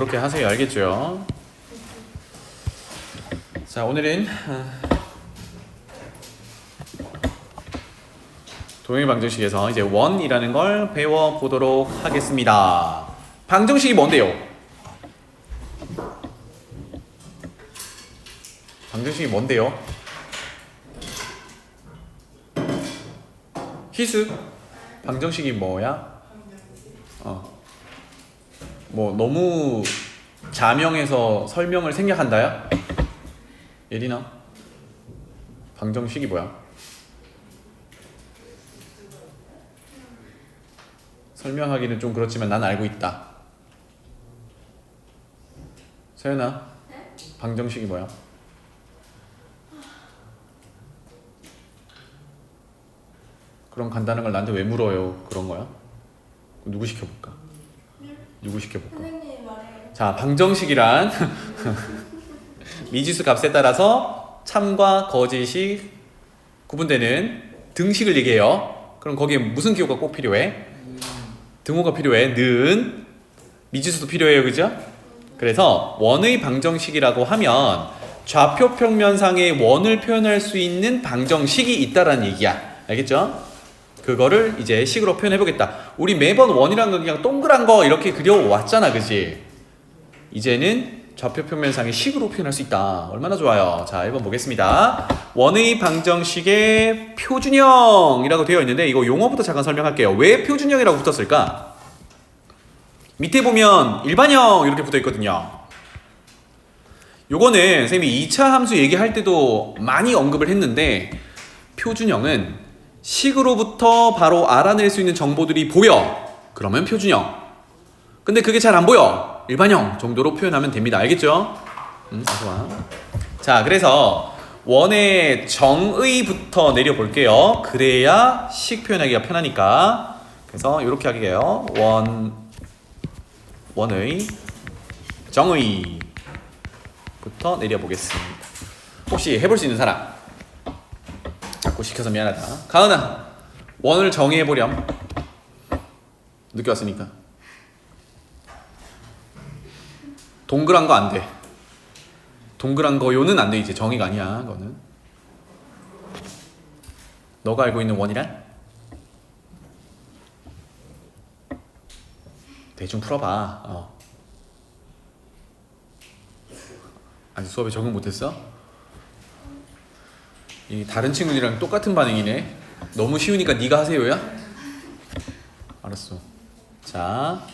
그렇게 하세요. 알겠죠? 자, 오늘은 도형의 방정식에서 이제 원이라는 걸 배워보도록 하겠습니다. 방정식이 뭔데요? 방정식이 뭔데요? 희수? 방정식이 뭐야? 뭐 너무 자명해서 설명을 생략한다야? 예린아? 방정식이 뭐야? 설명하기는 좀 그렇지만 난 알고 있다. 서연아? 방정식이 뭐야? 그럼 간단한 걸 나한테 왜 물어요? 그런 거야? 누구 시켜볼까? 누구 시켜볼까? 선생님이 말해요. 자, 방정식이란 미지수 값에 따라서 참과 거짓이 구분되는 등식을 얘기해요. 그럼 거기에 무슨 기호가 꼭 필요해? 등호가 필요해. 는 미지수도 필요해요. 그죠? 그래서 원의 방정식이라고 하면 좌표 평면상의 원을 표현할 수 있는 방정식이 있다라는 얘기야. 알겠죠? 그거를 이제 식으로 표현해 보겠다. 우리 매번 원이라는 건 그냥 동그란 거 이렇게 그려왔잖아. 그지? 이제는 좌표 평면상의 식으로 표현할 수 있다. 얼마나 좋아요. 자, 1번 보겠습니다. 원의 방정식의 표준형이라고 되어 있는데 이거 용어부터 잠깐 설명할게요. 왜 표준형이라고 붙었을까? 밑에 보면 일반형 이렇게 붙어 있거든요. 요거는 선생님이 2차 함수 얘기할 때도 많이 언급을 했는데 표준형은 식으로부터 바로 알아낼 수 있는 정보들이 보여. 그러면 표준형. 근데 그게 잘 안 보여. 일반형 정도로 표현하면 됩니다. 알겠죠? 좋아. 자, 그래서 원의 정의부터 내려볼게요. 그래야 식 표현하기가 편하니까. 그래서 이렇게 하게요. 원의 정의부터 내려보겠습니다. 혹시 해볼 수 있는 사람? 자꾸 시켜서 미안하다. 가은아, 원을 정의해보렴. 늦게 왔으니까. 동그란 거 안 돼. 동그란 거요는 안 돼. 이제 정의가 아니야. 그거는. 너가 알고 있는 원이란? 대충 풀어봐. 아직 수업에 적응 못했어? 이 다른 친구들이랑 똑같은 반응이네. 너무 쉬우니까 네가 하세요야? 알았어. 자,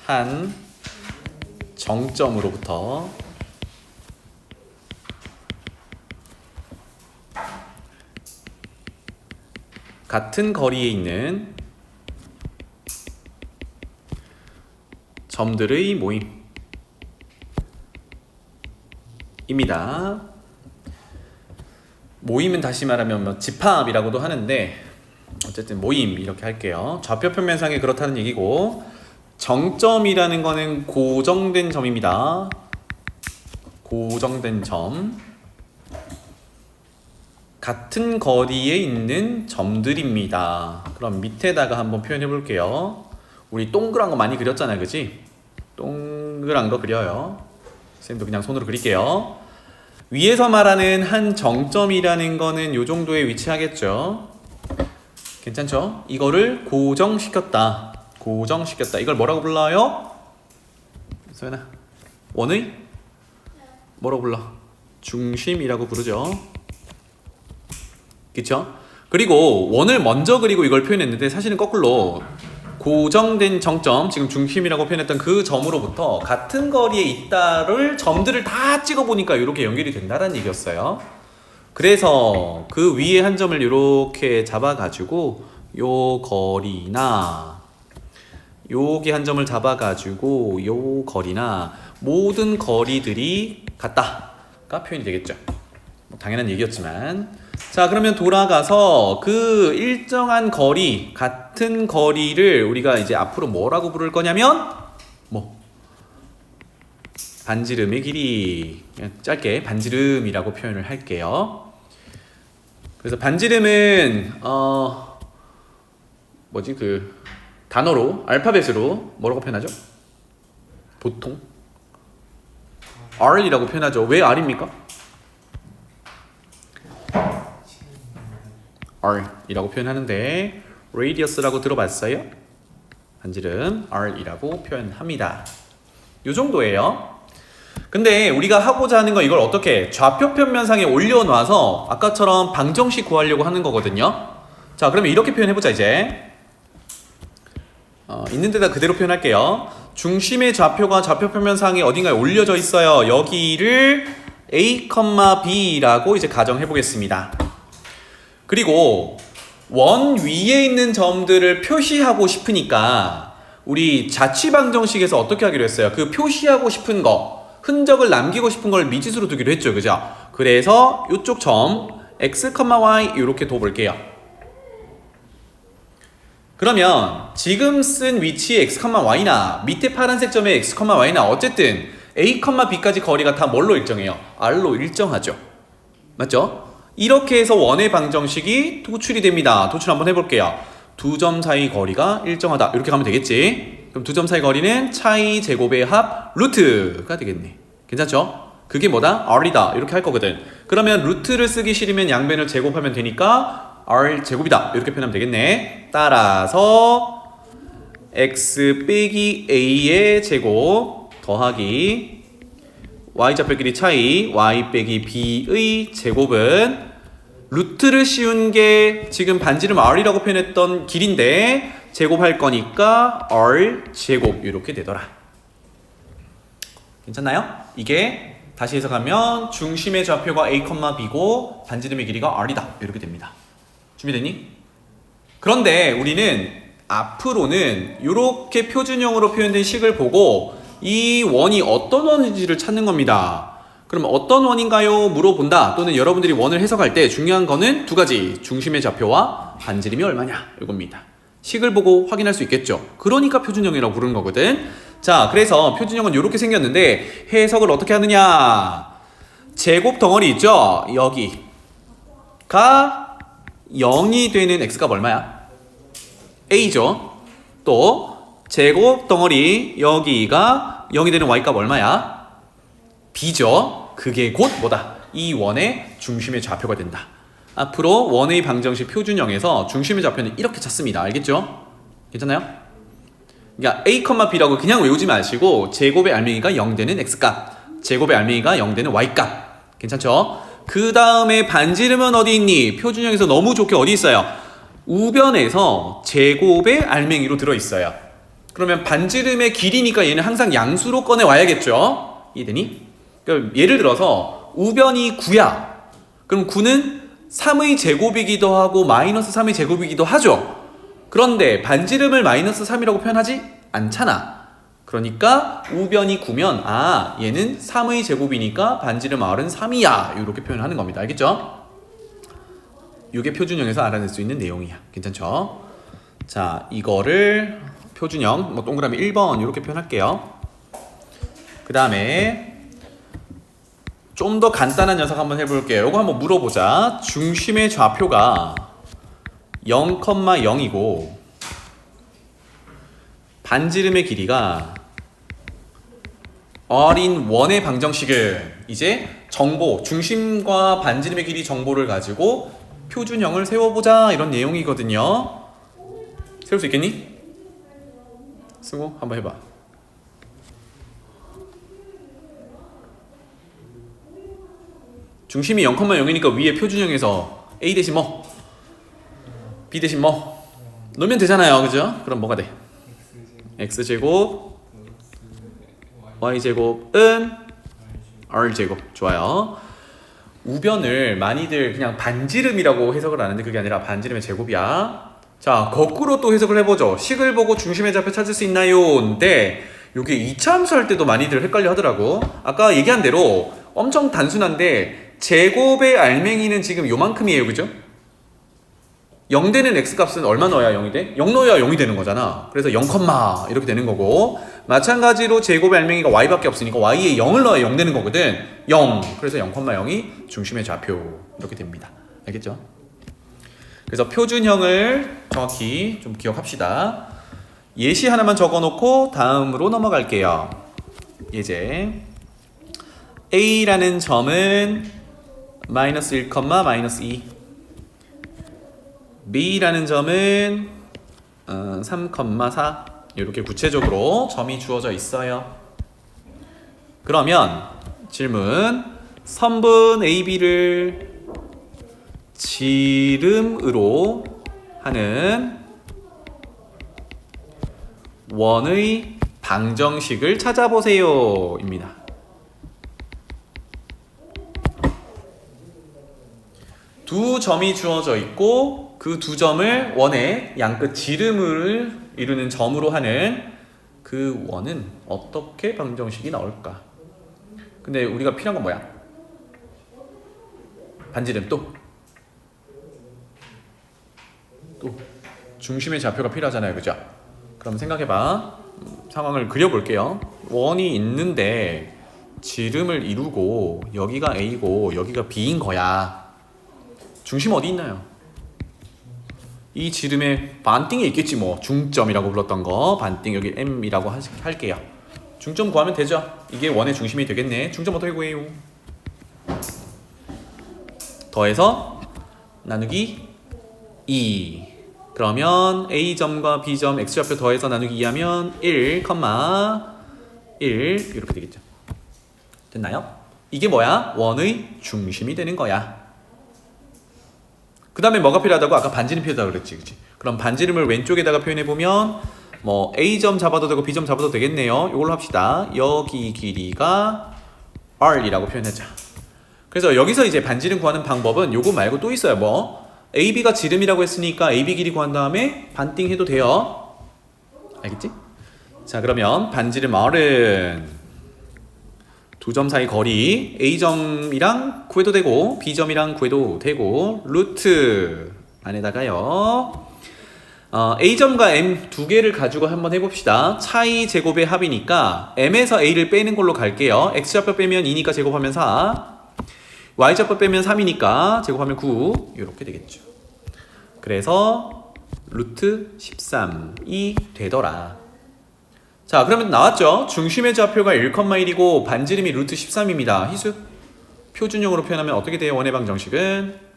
한 정점으로부터 같은 거리에 있는 점들의 모임입니다. 모임은 다시 말하면 뭐 집합이라고도 하는데 어쨌든 모임 이렇게 할게요. 좌표 평면상에 그렇다는 얘기고 정점이라는 거는 고정된 점입니다. 고정된 점. 같은 거리에 있는 점들입니다. 그럼 밑에다가 한번 표현해 볼게요. 우리 동그란 거 많이 그렸잖아요. 그치? 동그란 거 그려요. 선생님도 그냥 손으로 그릴게요. 위에서 말하는 한 정점이라는 거는 이 정도에 위치하겠죠. 괜찮죠? 이거를 고정시켰다. 고정시켰다. 이걸 뭐라고 불러요? 소연아, 원의? 뭐라고 불러? 중심이라고 부르죠. 그쵸? 그리고 원을 먼저 그리고 이걸 표현했는데 사실은 거꾸로 고정된 정점, 지금 중심이라고 표현했던 그 점으로부터 같은 거리에 있다를 점들을 다 찍어보니까 이렇게 연결이 된다는 얘기였어요. 그래서 그 위에 한 점을 이렇게 잡아가지고 요 거리나 여기 한 점을 잡아가지고 요 거리나 모든 거리들이 같다가 표현이 되겠죠. 뭐 당연한 얘기였지만, 자, 그러면 돌아가서 그 일정한 거리, 같은 거리를 우리가 이제 앞으로 뭐라고 부를 거냐면 반지름의 길이. 그냥 짧게 반지름이라고 표현을 할게요. 그래서 반지름은 단어로 알파벳으로 뭐라고 표현하죠? 보통 R이라고 표현하죠. 왜 R입니까? R이라고 표현하는데 radius라고 들어봤어요? 반지름 R이라고 표현합니다. 요 정도예요. 근데 우리가 하고자 하는 건 이걸 어떻게 좌표 평면상에 올려놔서 아까처럼 방정식 구하려고 하는 거거든요. 자, 그러면 이렇게 표현해보자 이제. 있는 데다 그대로 표현할게요. 중심의 좌표가 좌표 평면상에 어딘가에 올려져 있어요. 여기를 A, B라고 이제 가정해 보겠습니다. 그리고 원 위에 있는 점들을 표시하고 싶으니까 우리 자취방정식에서 어떻게 하기로 했어요? 그 표시하고 싶은 거, 흔적을 남기고 싶은 걸 미지수로 두기로 했죠. 그죠? 그래서 이쪽 점 x, y 이렇게 둬볼게요. 그러면 지금 쓴 위치의 x, y나 밑에 파란색 점의 x, y나 어쨌든 a, b까지 거리가 다 뭘로 일정해요? r로 일정하죠. 맞죠? 이렇게 해서 원의 방정식이 도출이 됩니다. 도출 한번 해볼게요. 두 점 사이 거리가 일정하다. 이렇게 가면 되겠지. 그럼 두 점 사이 거리는 차이 제곱의 합 루트가 되겠네. 괜찮죠? 그게 뭐다? r이다. 이렇게 할 거거든. 그러면 루트를 쓰기 싫으면 양변을 제곱하면 되니까 r 제곱이다. 이렇게 표현하면 되겠네. 따라서 x 빼기 a의 제곱 더하기 y좌표끼리 차이 y 빼기 b의 제곱은 루트를 씌운 게 지금 반지름 r이라고 표현했던 길인데 제곱할 거니까 r 제곱 이렇게 되더라. 괜찮나요? 이게 다시 해석하면 중심의 좌표가 a, b고 반지름의 길이가 r이다. 이렇게 됩니다. 준비됐니? 그런데 우리는 앞으로는 이렇게 표준형으로 표현된 식을 보고 이 원이 어떤 원인지를 찾는 겁니다. 그럼 어떤 원인가요? 물어본다. 또는 여러분들이 원을 해석할 때 중요한 거는 두 가지. 중심의 좌표와 반지름이 얼마냐 이겁니다. 식을 보고 확인할 수 있겠죠. 그러니까 표준형이라고 부르는 거거든. 자, 그래서 표준형은 이렇게 생겼는데 해석을 어떻게 하느냐. 제곱 덩어리 있죠? 여기가 0이 되는 x값 얼마야? a죠. 또 제곱 덩어리 여기가 0이 되는 y값 얼마야? b죠. 그게 곧 뭐다? 이 원의 중심의 좌표가 된다. 앞으로 원의 방정식 표준형에서 중심의 좌표는 이렇게 찾습니다. 알겠죠? 괜찮나요? 그러니까 a, b라고 그냥 외우지 마시고 제곱의 알맹이가 0 되는 x값, 제곱의 알맹이가 0 되는 y값. 괜찮죠? 그 다음에 반지름은 어디 있니? 표준형에서 너무 좋게 어디 있어요? 우변에서 제곱의 알맹이로 들어있어요. 그러면 반지름의 길이니까 얘는 항상 양수로 꺼내 와야겠죠? 이해되니? 그러니까 예를 들어서 우변이 9야. 그럼 9는 3의 제곱이기도 하고 마이너스 3의 제곱이기도 하죠. 그런데 반지름을 마이너스 3이라고 표현하지 않잖아. 그러니까 우변이 9면 얘는 3의 제곱이니까 반지름 r은 3이야. 이렇게 표현하는 겁니다. 알겠죠? 이게 표준형에서 알아낼 수 있는 내용이야. 괜찮죠? 자, 이거를 표준형 뭐 동그라미 1번 이렇게 표현할게요. 그 다음에 좀 더 간단한 녀석 한번 해볼게요. 이거 한번 물어보자. 중심의 좌표가 0,0이고 반지름의 길이가 r인 원의 방정식을 이제 정보, 중심과 반지름의 길이 정보를 가지고 표준형을 세워보자 이런 내용이거든요. 세울 수 있겠니? 승우 한번 해봐. 중심이 0,0이니까 위에 표준형에서 a 대신 뭐? b 대신 뭐? 넣으면 되잖아요. 그죠? 그럼 뭐가 돼? x제곱 y제곱은 r제곱. 좋아요. 우변을 많이들 그냥 반지름이라고 해석을 하는데 그게 아니라 반지름의 제곱이야. 자, 거꾸로 또 해석을 해보죠. 식을 보고 중심의 좌표 찾을 수 있나요? 근데 이게 2차 함수 할 때도 많이들 헷갈려 하더라고. 아까 얘기한 대로 엄청 단순한데 제곱의 알맹이는 지금 요만큼이에요. 그죠? 0 되는 x값은 얼마 넣어야 0이 돼? 0 넣어야 0이 되는 거잖아. 그래서 0, 이렇게 되는 거고 마찬가지로 제곱의 알맹이가 y밖에 없으니까 y에 0을 넣어야 0 되는 거거든. 0. 그래서 0,0이 중심의 좌표 이렇게 됩니다. 알겠죠? 그래서 표준형을 정확히 좀 기억합시다. 예시 하나만 적어놓고 다음으로 넘어갈게요. 예제. A라는 점은 마이너스 1, 마이너스 2. B라는 점은 3, 4. 이렇게 구체적으로 점이 주어져 있어요. 그러면 질문. 선분 AB를 지름으로 하는 원의 방정식을 찾아보세요 입니다. 두 점이 주어져 있고 그 두 점을 원의 양끝 지름을 이루는 점으로 하는 그 원은 어떻게 방정식이 나올까? 근데 우리가 필요한 건 뭐야? 반지름 또 중심의 좌표가 필요하잖아요, 그죠? 그럼 생각해봐. 상황을 그려볼게요. 원이 있는데 지름을 이루고 여기가 A고 여기가 B인 거야. 중심 어디 있나요? 이 지름의 반띵에 있겠지 뭐. 중점이라고 불렀던 거 반띵 여기 M이라고 할게요. 중점 구하면 되죠. 이게 원의 중심이 되겠네. 중점 어떻게 구해요? 더해서 나누기 2. 그러면 A점과 B점 X좌표 더해서 나누기 2하면 1, 1 이렇게 되겠죠. 됐나요? 이게 뭐야? 원의 중심이 되는 거야. 그 다음에 뭐가 필요하다고? 아까 반지름 필요하다고 그랬지, 그치? 그럼 반지름을 왼쪽에다가 표현해보면 뭐 A점 잡아도 되고 B점 잡아도 되겠네요. 이걸로 합시다. 여기 길이가 R이라고 표현하자. 그래서 여기서 이제 반지름 구하는 방법은 요거 말고 또 있어요. 뭐 AB가 지름이라고 했으니까 AB 길이 구한 다음에 반띵 해도 돼요. 알겠지? 자, 그러면 반지름 R은 두 점 사이 거리 A점이랑 구해도 되고 B점이랑 구해도 되고 루트 안에다가요 A점과 M 두 개를 가지고 한번 해봅시다. 차이 제곱의 합이니까 M에서 A를 빼는 걸로 갈게요. X좌표 빼면 2니까 제곱하면 4, Y좌표 빼면 3이니까 제곱하면 9 이렇게 되겠죠. 그래서 루트 13이 되더라. 자, 그러면 나왔죠? 중심의 좌표가 1,1이고 반지름이 루트 13입니다. 희수 표준형으로 표현하면 어떻게 돼요? 원의 방정식은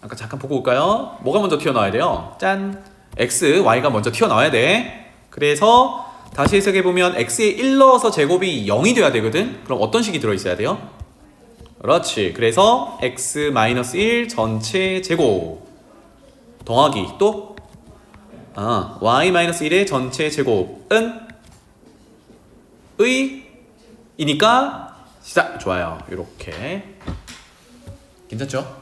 아까 잠깐 보고 올까요? 뭐가 먼저 튀어나와야 돼요? 짠! X, Y가 먼저 튀어나와야 돼. 그래서 다시 해석해보면 X에 1 넣어서 제곱이 0이 돼야 되거든? 그럼 어떤 식이 들어있어야 돼요? 그렇지. 그래서 x-1 전체 제곱 더하기 또 y-1의 전체 제곱은 이니까 시작. 좋아요. 이렇게 괜찮죠?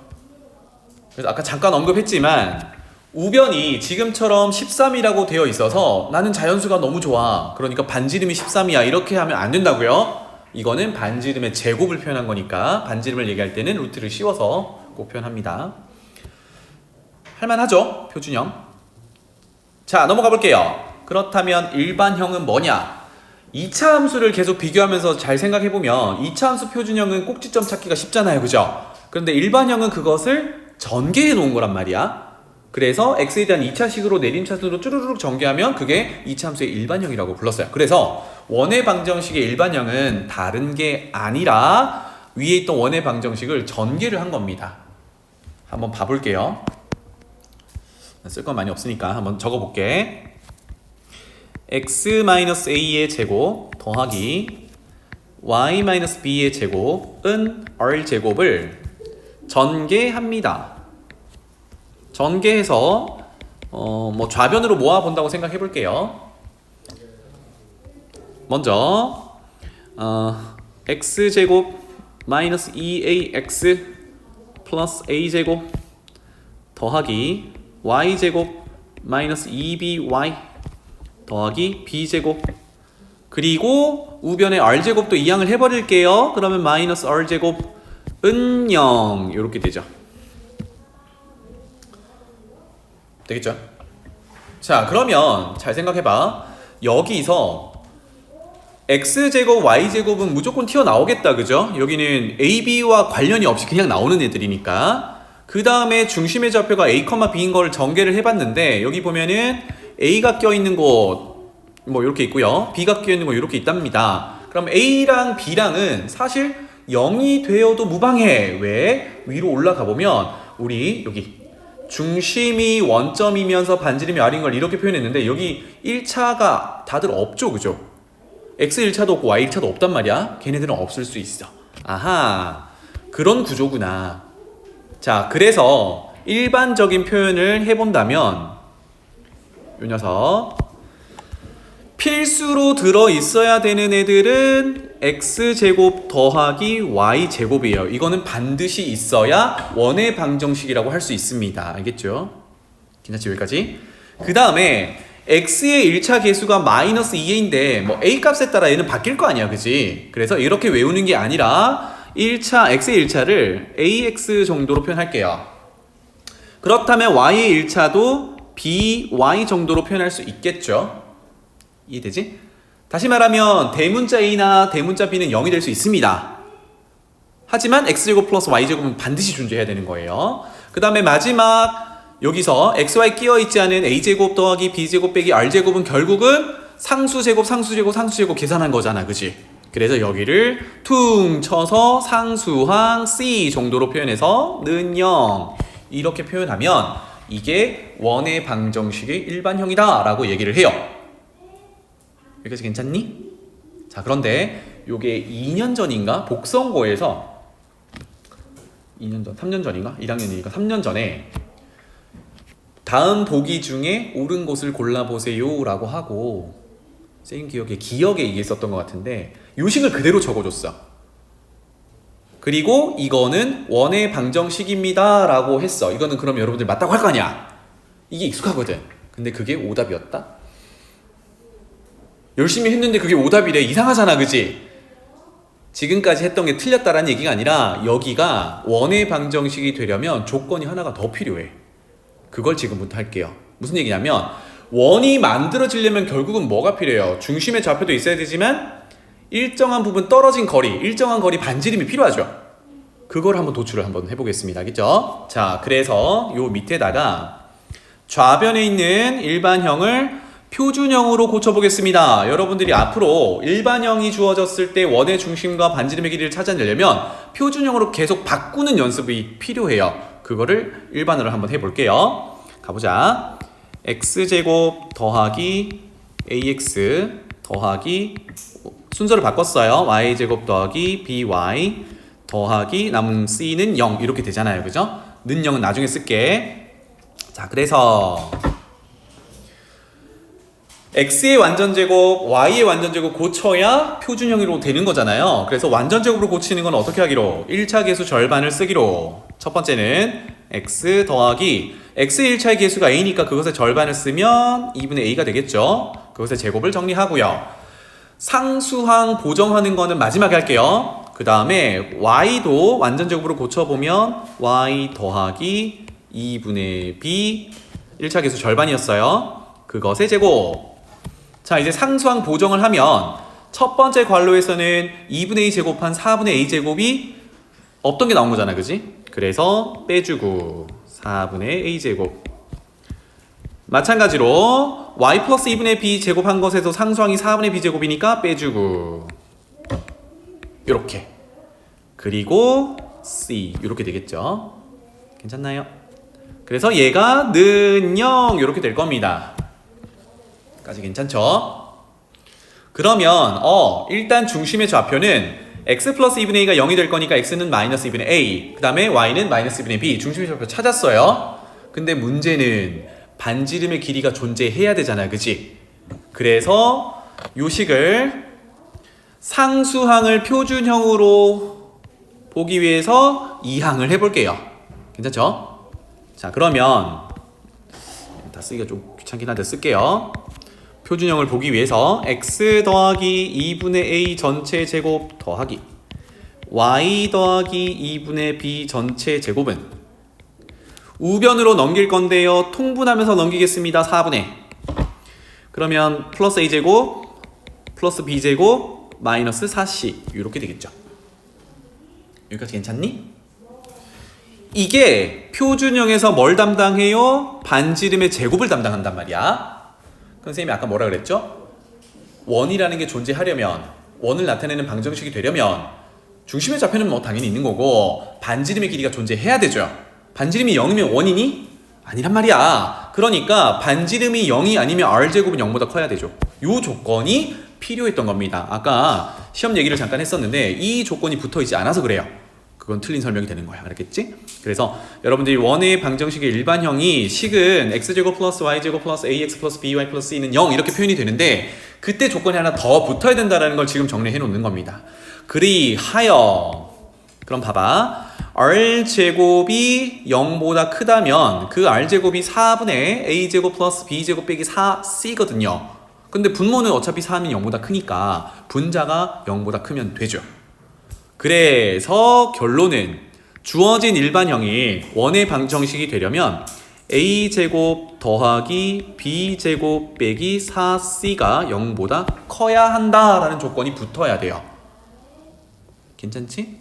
그래서 아까 잠깐 언급했지만 우변이 지금처럼 13이라고 되어 있어서 나는 자연수가 너무 좋아. 그러니까 반지름이 13이야. 이렇게 하면 안 된다고요? 이거는 반지름의 제곱을 표현한 거니까 반지름을 얘기할 때는 루트를 씌워서 꼭 표현합니다. 할만하죠? 표준형. 자, 넘어가 볼게요. 그렇다면 일반형은 뭐냐? 2차 함수를 계속 비교하면서 잘 생각해보면 2차 함수 표준형은 꼭지점 찾기가 쉽잖아요, 그죠? 그런데 일반형은 그것을 전개해 놓은 거란 말이야. 그래서 x에 대한 2차식으로 내림차순으로 쭈루룩 전개하면 그게 2차 함수의 일반형이라고 불렀어요. 그래서 원의 방정식의 일반형은 다른 게 아니라 위에 있던 원의 방정식을 전개를 한 겁니다. 한번 봐볼게요. 쓸 건 많이 없으니까 한번 적어볼게. x-a의 제곱 더하기 y-b의 제곱은 r제곱을 전개합니다. 전개해서 뭐 좌변으로 모아본다고 생각해 볼게요. 먼저 x제곱 마이너스 2ax 플러스 a제곱 더하기 y제곱 마이너스 2by 더하기 b제곱 그리고 우변의 r제곱도 이항을 해버릴게요. 그러면 마이너스 r제곱은 0 이렇게 되죠. 되겠죠? 자, 그러면 잘 생각해봐. 여기서 x제곱, y제곱은 무조건 튀어나오겠다, 그죠? 여기는 a, b와 관련이 없이 그냥 나오는 애들이니까. 그 다음에 중심의 좌표가 a, b인 걸 전개를 해봤는데 여기 보면은 a가 껴있는 곳 뭐 이렇게 있고요. b가 껴있는 곳 이렇게 있답니다. 그럼 a랑 b랑은 사실 0이 되어도 무방해. 왜? 위로 올라가 보면 우리 여기 중심이 원점이면서 반지름이 r인 걸 이렇게 표현했는데 여기 1차가 다들 없죠, 그죠? x 1차도 없고 y 1차도 없단 말이야. 걔네들은 없을 수 있어. 아하, 그런 구조구나. 자, 그래서 일반적인 표현을 해본다면 요 녀석 필수로 들어있어야 되는 애들은 x제곱 더하기 y제곱이에요. 이거는 반드시 있어야 원의 방정식이라고 할 수 있습니다. 알겠죠? 괜찮지? 여기까지? 그 다음에 x의 1차 계수가 마이너스 2a인데 뭐 a 값에 따라 얘는 바뀔 거 아니야, 그지? 그래서 이렇게 외우는 게 아니라 x의 1차를 ax 정도로 표현할게요. 그렇다면 y의 1차도 by 정도로 표현할 수 있겠죠? 이해되지? 다시 말하면 대문자 a나 대문자 b는 0이 될 수 있습니다. 하지만 x제곱 플러스 y제곱은 반드시 존재해야 되는 거예요. 그 다음에 마지막 여기서 xy 끼어있지 않은 a제곱 더하기 b제곱 빼기 r제곱은 결국은 상수제곱 계산한 거잖아, 그치? 그래서 여기를 퉁 쳐서 상수항 c 정도로 표현해서 는 0 이렇게 표현하면 이게 원의 방정식의 일반형이다 라고 얘기를 해요. 여기까지 괜찮니? 자, 그런데 요게 2년 전인가 복성고에서 2년 전, 3년 전인가? 1학년이니까 3년 전에 다음 보기 중에 옳은 곳을 골라보세요 라고 하고 쌤 기억에 이게 있었던 것 같은데 요식을 그대로 적어줬어. 그리고 이거는 원의 방정식입니다 라고 했어. 이거는 그럼 여러분들 맞다고 할 거 아니야. 이게 익숙하거든. 근데 그게 오답이었다? 열심히 했는데 그게 오답이래. 이상하잖아, 그치? 지금까지 했던 게 틀렸다라는 얘기가 아니라 여기가 원의 방정식이 되려면 조건이 하나가 더 필요해. 그걸 지금부터 할게요. 무슨 얘기냐면 원이 만들어지려면 결국은 뭐가 필요해요? 중심의 좌표도 있어야 되지만 일정한 부분 떨어진 거리, 일정한 거리 반지름이 필요하죠. 그걸 한번 도출을 한번 해보겠습니다. 알겠죠? 자, 그래서 요 밑에다가 좌변에 있는 일반형을 표준형으로 고쳐보겠습니다. 여러분들이 앞으로 일반형이 주어졌을 때 원의 중심과 반지름의 길이를 찾아내려면 표준형으로 계속 바꾸는 연습이 필요해요. 그거를 일반어로 한번 해볼게요. 가보자. x제곱 더하기 ax 더하기 순서를 바꿨어요. y제곱 더하기 by 더하기 남은 c는 0 이렇게 되잖아요. 그죠? 는 0은 나중에 쓸게. 자, 그래서 x의 완전제곱, y의 완전제곱 고쳐야 표준형으로 되는 거잖아요. 그래서 완전제곱으로 고치는 건 어떻게 하기로? 1차 계수 절반을 쓰기로. 첫 번째는 x 더하기 x의 1차의 계수가 a니까 그것의 절반을 쓰면 2분의 a가 되겠죠. 그것의 제곱을 정리하고요. 상수항 보정하는 거는 마지막에 할게요. 그 다음에 y도 완전제곱으로 고쳐보면 y 더하기 2분의 b 1차 계수 절반이었어요. 그것의 제곱. 자, 이제 상수항 보정을 하면 첫 번째 괄호에서는 2분의 a 제곱한 4분의 a 제곱이 없던 게 나온 거잖아, 그지? 그래서 빼주고 4분의 a 제곱. 마찬가지로 y 플러스 2분의 b 제곱한 것에서 상수항이 4분의 b 제곱이니까 빼주고 요렇게. 그리고 c 요렇게 되겠죠. 괜찮나요? 그래서 얘가 는 0 요렇게 될 겁니다. 까지 괜찮죠? 그러면 일단 중심의 좌표는 x 플러스 2분의 a가 0이 될 거니까 x는 마이너스 2분의 a, 그 다음에 y는 마이너스 2분의 b. 중심의 좌표 찾았어요. 근데 문제는 반지름의 길이가 존재해야 되잖아, 그치? 그래서 요식을 상수항을 표준형으로 보기 위해서 2항을 해볼게요. 괜찮죠? 자, 그러면 다 쓰기가 좀 귀찮긴 한데 쓸게요. 표준형을 보기 위해서 x 더하기 2분의 a 전체 제곱 더하기 y 더하기 2분의 b 전체 제곱은 우변으로 넘길 건데요. 통분하면서 넘기겠습니다. 4분의. 그러면 플러스 a 제곱 플러스 b 제곱 마이너스 4c 이렇게 되겠죠. 여기까지 괜찮니? 이게 표준형에서 뭘 담당해요? 반지름의 제곱을 담당한단 말이야. 그럼 선생님이 아까 뭐라 그랬죠? 원이라는 게 존재하려면, 원을 나타내는 방정식이 되려면 중심의 좌표는 뭐 당연히 있는 거고 반지름의 길이가 존재해야 되죠. 반지름이 0이면 원이니? 아니란 말이야. 그러니까 반지름이 0이 아니면 R제곱은 0보다 커야 되죠. 요 조건이 필요했던 겁니다. 아까 시험 얘기를 잠깐 했었는데 이 조건이 붙어있지 않아서 그래요. 그건 틀린 설명이 되는 거야. 알겠지? 그래서 여러분들이 원의 방정식의 일반형이 식은 x제곱 플러스 y제곱 플러스 ax 플러스 by 플러스 c는 0 이렇게 표현이 되는데 그때 조건이 하나 더 붙어야 된다는 걸 지금 정리해 놓는 겁니다. 그리하여 그럼 봐봐. r제곱이 0보다 크다면 그 r제곱이 4분의 a제곱 플러스 b제곱 빼기 4c거든요. 근데 분모는 어차피 4면 0보다 크니까 분자가 0보다 크면 되죠. 그래서 결론은 주어진 일반형이 원의 방정식이 되려면 a제곱 더하기 b제곱 빼기 4c가 0보다 커야 한다라는 조건이 붙어야 돼요. 괜찮지?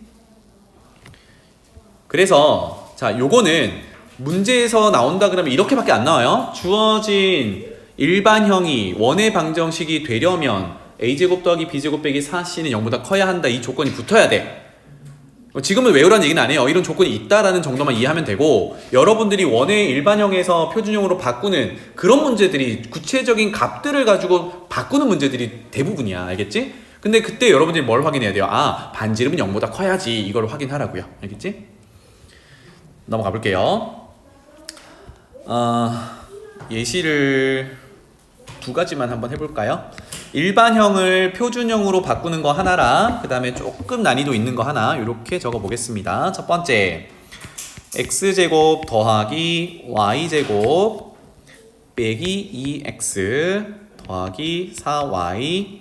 그래서 자, 요거는 문제에서 나온다 그러면 이렇게밖에 안 나와요. 주어진 일반형이 원의 방정식이 되려면 a제곱 더하기 b제곱 빼기 4c는 0보다 커야 한다. 이 조건이 붙어야 돼. 지금은 외우라는 얘기는 안 해요. 이런 조건이 있다라는 정도만 이해하면 되고 여러분들이 원의 일반형에서 표준형으로 바꾸는 그런 문제들이 구체적인 값들을 가지고 바꾸는 문제들이 대부분이야. 알겠지? 근데 그때 여러분들이 뭘 확인해야 돼요? 아, 반지름은 0보다 커야지. 이걸 확인하라고요. 알겠지? 넘어가 볼게요. 예시를 두 가지만 한번 해볼까요? 일반형을 표준형으로 바꾸는 거 하나랑 그 다음에 조금 난이도 있는 거 하나 이렇게 적어 보겠습니다. 첫 번째 x제곱 더하기 y제곱 빼기 2x 더하기 4y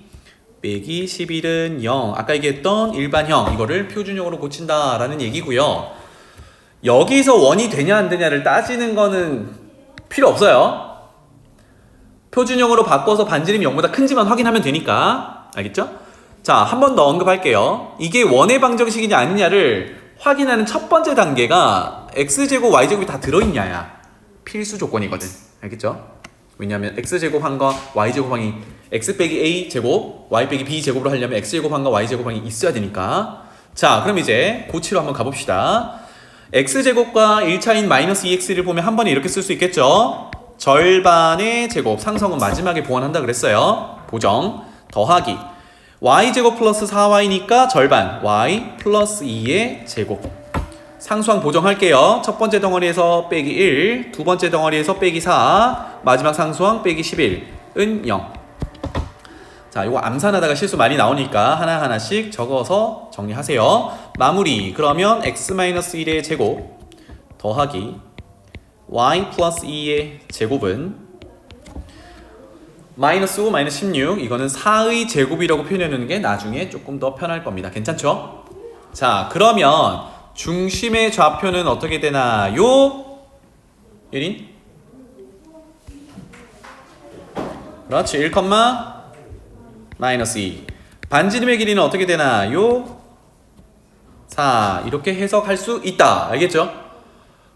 빼기 11은 0. 아까 얘기했던 일반형 이거를 표준형으로 고친다라는 얘기고요. 여기서 원이 되냐 안 되냐를 따지는 거는 필요 없어요. 표준형으로 바꿔서 반지름이 0보다 큰지만 확인하면 되니까. 알겠죠? 자, 한 번 더 언급할게요. 이게 원의 방정식이냐 아니냐를 확인하는 첫 번째 단계가 x제곱 y제곱이 다 들어있냐야 필수 조건이거든. 알겠죠? 왜냐하면 x제곱항과 y제곱항이 x 빼기 a 제곱 y 빼기 b 제곱으로 하려면 x제곱항과 y제곱항이 있어야 되니까. 자, 그럼 이제 고치로 한번 가봅시다. x제곱과 1차인 마이너스 2x를 보면 한 번에 이렇게 쓸 수 있겠죠? 절반의 제곱, 상성은 마지막에 보완한다 그랬어요. 보정, 더하기 y제곱 플러스 4y니까 절반 y 플러스 2의 제곱. 상수항 보정할게요. 첫 번째 덩어리에서 빼기 1, 두 번째 덩어리에서 빼기 4, 마지막 상수항 빼기 11은 0. 자, 이거 암산하다가 실수 많이 나오니까 하나하나씩 적어서 정리하세요. 마무리. 그러면 x-1의 제곱 더하기 y 플러스 2의 제곱은 마이너스 5, 마이너스 16 이거는 4의 제곱이라고 표현해놓는 게 나중에 조금 더 편할 겁니다. 괜찮죠? 자, 그러면 중심의 좌표는 어떻게 되나요? 예린? 그렇지. 1, 마이너스 2. 반지름의 길이는 어떻게 되나요? 4. 이렇게 해석할 수 있다. 알겠죠?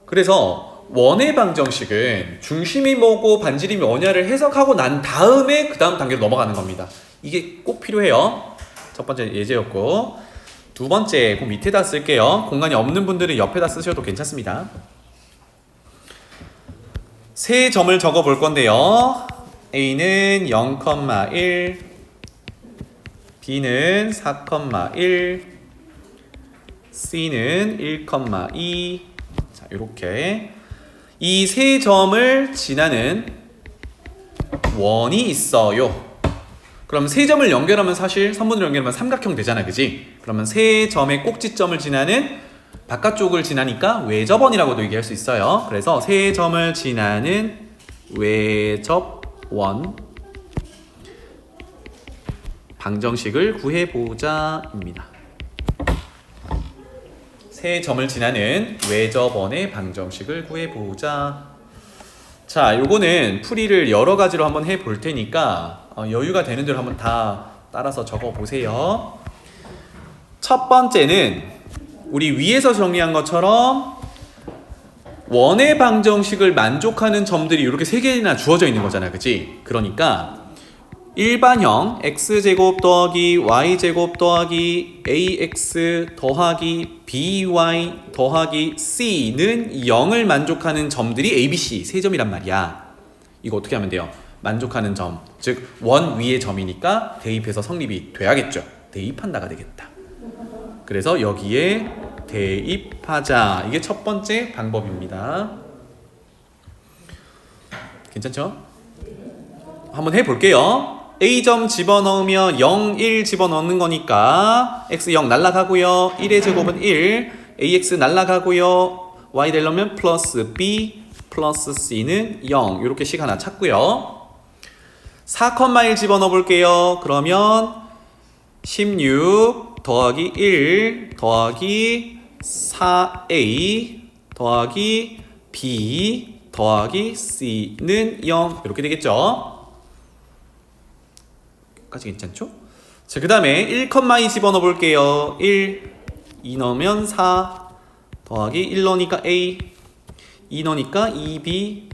그래서 원의 방정식은 중심이 뭐고 반지름이 뭐냐를 해석하고 난 다음에 그 다음 단계로 넘어가는 겁니다. 이게 꼭 필요해요. 첫 번째 예제였고, 두 번째 그 밑에다 쓸게요. 공간이 없는 분들은 옆에다 쓰셔도 괜찮습니다. 세 점을 적어 볼 건데요. A는 0,1, B는 4,1, C는 1,2. 자, 이렇게 이 세 점을 지나는 원이 있어요. 그럼 세 점을 연결하면 사실 선분으로 연결하면 삼각형 되잖아, 그지? 그러면 세 점의 꼭지점을 지나는 바깥쪽을 지나니까 외접원이라고도 얘기할 수 있어요. 그래서 세 점을 지나는 외접원 방정식을 구해보자입니다. 세 점을 지나는 외접원의 방정식을 구해보자. 자, 요거는 풀이를 여러 가지로 한번 해볼 테니까 여유가 되는 대로 한번 다 따라서 적어보세요. 첫 번째는 우리 위에서 정리한 것처럼 원의 방정식을 만족하는 점들이 이렇게 3개나 주어져 있는 거잖아, 그치? 그러니까 일반형 x제곱 더하기 y제곱 더하기 ax 더하기 by 더하기 c는 0을 만족하는 점들이 a, b, c 3점이란 말이야. 이거 어떻게 하면 돼요? 만족하는 점, 즉 원 위의 점이니까 대입해서 성립이 돼야겠죠. 대입한다가 되겠다. 그래서 여기에 대입하자. 이게 첫 번째 방법입니다. 괜찮죠? 한번 해볼게요. A점 집어넣으면 0, 1 집어넣는 거니까 x 0 날라가고요. 1의 제곱은 1, ax 날라가고요. y 되려면 플러스 b 플러스 c는 0. 이렇게 식 하나 찾고요. 4,1 집어넣어 볼게요. 그러면 16 더하기 1 더하기 4a 더하기 b 더하기 c는 0. 이렇게 되겠죠. 까지 괜찮죠? 자, 그 다음에 1,2 집어넣어 볼게요. 1, 2 넣으면 4 더하기 1 넣으니까 a, 2 넣으니까 2b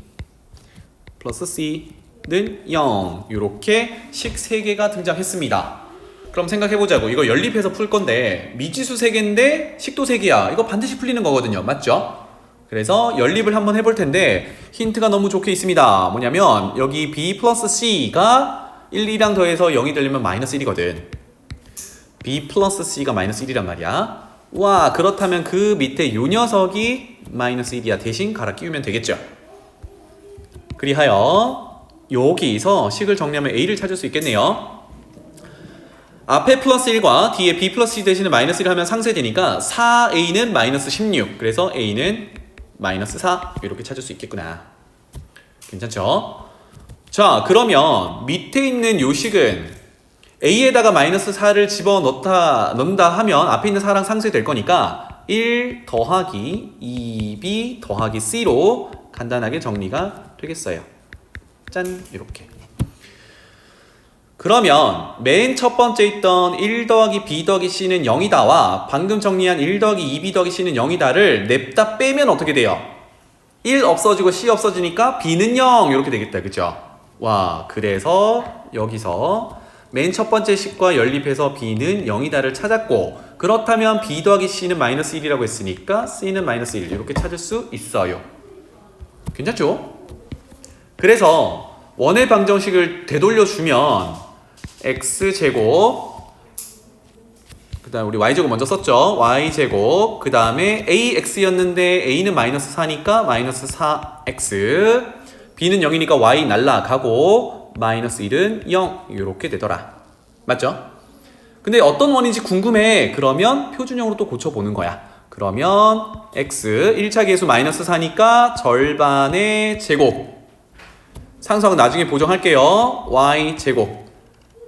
플러스 c는 0. 이렇게 식 3개가 등장했습니다. 그럼 생각해보자고. 이거 연립해서 풀 건데 미지수 3개인데 식도 3개야. 이거 반드시 풀리는 거거든요. 맞죠? 그래서 연립을 한번 해볼 텐데 힌트가 너무 좋게 있습니다. 뭐냐면 여기 b 플러스 c가 1, 2랑 더해서 0이 되려면 마이너스 1이거든. b 플러스 c가 마이너스 1이란 말이야. 와, 그렇다면 그 밑에 요 녀석이 마이너스 1이야. 대신 갈아 끼우면 되겠죠. 그리하여 여기서 식을 정리하면 a를 찾을 수 있겠네요. 앞에 플러스 1과 뒤에 b 플러스 c 대신에 마이너스 1 하면 상쇄되니까 4a는 마이너스 16. 그래서 a는 마이너스 4. 이렇게 찾을 수 있겠구나. 괜찮죠? 자, 그러면 밑에 있는 요 식은 a에다가 마이너스 4를 집어넣는다 하면 앞에 있는 4랑 상쇄될 거니까 1 더하기 2b 더하기 c로 간단하게 정리가 되겠어요. 짠, 이렇게. 그러면 맨 첫 번째 있던 1 더하기 b 더하기 c는 0이다와 방금 정리한 1 더하기 2b 더하기 c는 0이다를 냅다 빼면 어떻게 돼요? 1 없어지고 c 없어지니까 b는 0 이렇게 되겠다. 그죠? 와, 그래서 여기서 맨 첫 번째 식과 연립해서 b는 0이다를 찾았고, 그렇다면 b 더하기 c는 마이너스 1이라고 했으니까 c는 마이너스 1 이렇게 찾을 수 있어요. 괜찮죠? 그래서 원의 방정식을 되돌려주면 x제곱, 그 다음 우리 y제곱 먼저 썼죠. y제곱, 그 다음에 ax였는데 a는 마이너스 4니까 마이너스 4x, b는 0이니까 y 날라가고 마이너스 1은 0 이렇게 되더라. 맞죠? 근데 어떤 원인지 궁금해. 그러면 표준형으로 또 고쳐보는 거야. 그러면 x 1차 계수 마이너스 4니까 절반의 제곱, 상수항 나중에 보정할게요. y 제곱.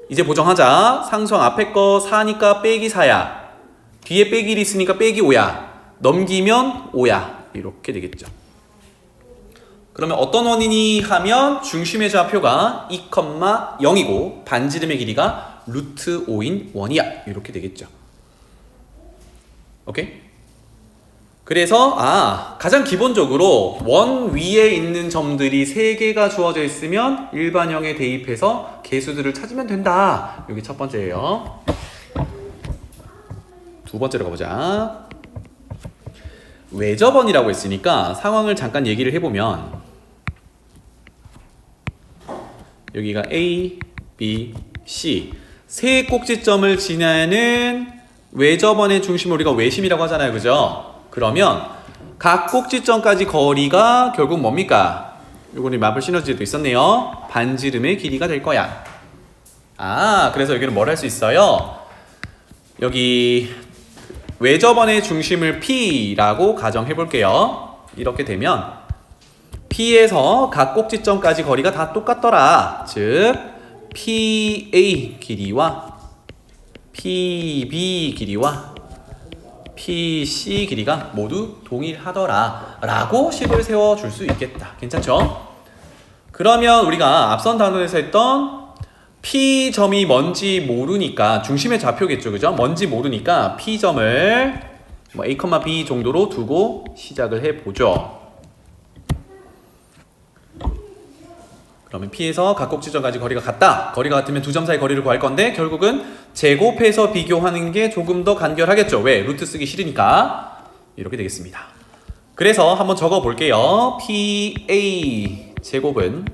이제 보정하자. 상수항 앞에 거 4니까 빼기 4야. 뒤에 빼기 1 있으니까 빼기 5야. 넘기면 5야. 이렇게 되겠죠. 그러면 어떤 원인이 하면 중심의 좌표가 2,0이고 반지름의 길이가 루트 5인 원이야. 이렇게 되겠죠. 오케이? 그래서 가장 기본적으로 원 위에 있는 점들이 3개가 주어져 있으면 일반형에 대입해서 개수들을 찾으면 된다. 여기 첫 번째예요. 두 번째로 가보자. 외접원이라고 했으니까 상황을 잠깐 얘기를 해보면 여기가 A, B, C 세 꼭지점을 지나는 외접원의 중심을 우리가 외심이라고 하잖아요. 그죠? 그러면 각 꼭지점까지 거리가 결국 뭡니까? 요거는 마블 시너지도 있었네요. 반지름의 길이가 될 거야. 그래서 여기는 뭘 할 수 있어요? 여기 외접원의 중심을 P라고 가정해 볼게요. 이렇게 되면 P에서 각 꼭지점까지 거리가 다 똑같더라. 즉 PA 길이와 PB 길이와 PC 길이가 모두 동일하더라 라고 식을 세워줄 수 있겠다. 괜찮죠? 그러면 우리가 앞선 단원에서 했던 P점이 뭔지 모르니까 중심의 좌표겠죠. 그죠? 뭔지 모르니까 P점을 A, B 정도로 두고 시작을 해보죠. 그러면 P에서 각곡 지점까지 거리가 같다. 거리가 같으면 두 점 사이 거리를 구할 건데 결국은 제곱해서 비교하는 게 조금 더 간결하겠죠. 왜? 루트 쓰기 싫으니까. 이렇게 되겠습니다. 그래서 한번 적어 볼게요. PA 제곱은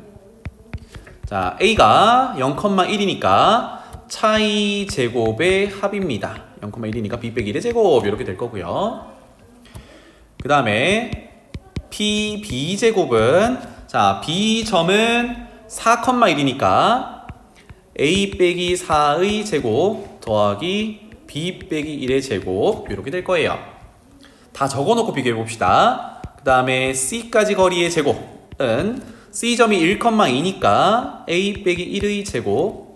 자 A가 0,1이니까 차이 제곱의 합입니다. 0,1이니까 B 빼기 1의 제곱 이렇게 될 거고요. 그 다음에 PB 제곱은 자 B점은 4,1이니까 A 빼기 4의 제곱 더하기 B 빼기 1의 제곱 이렇게 될 거예요. 다 적어놓고 비교해 봅시다. 그 다음에 C까지 거리의 제곱은 C점이 1,2니까 A 빼기 1의 제곱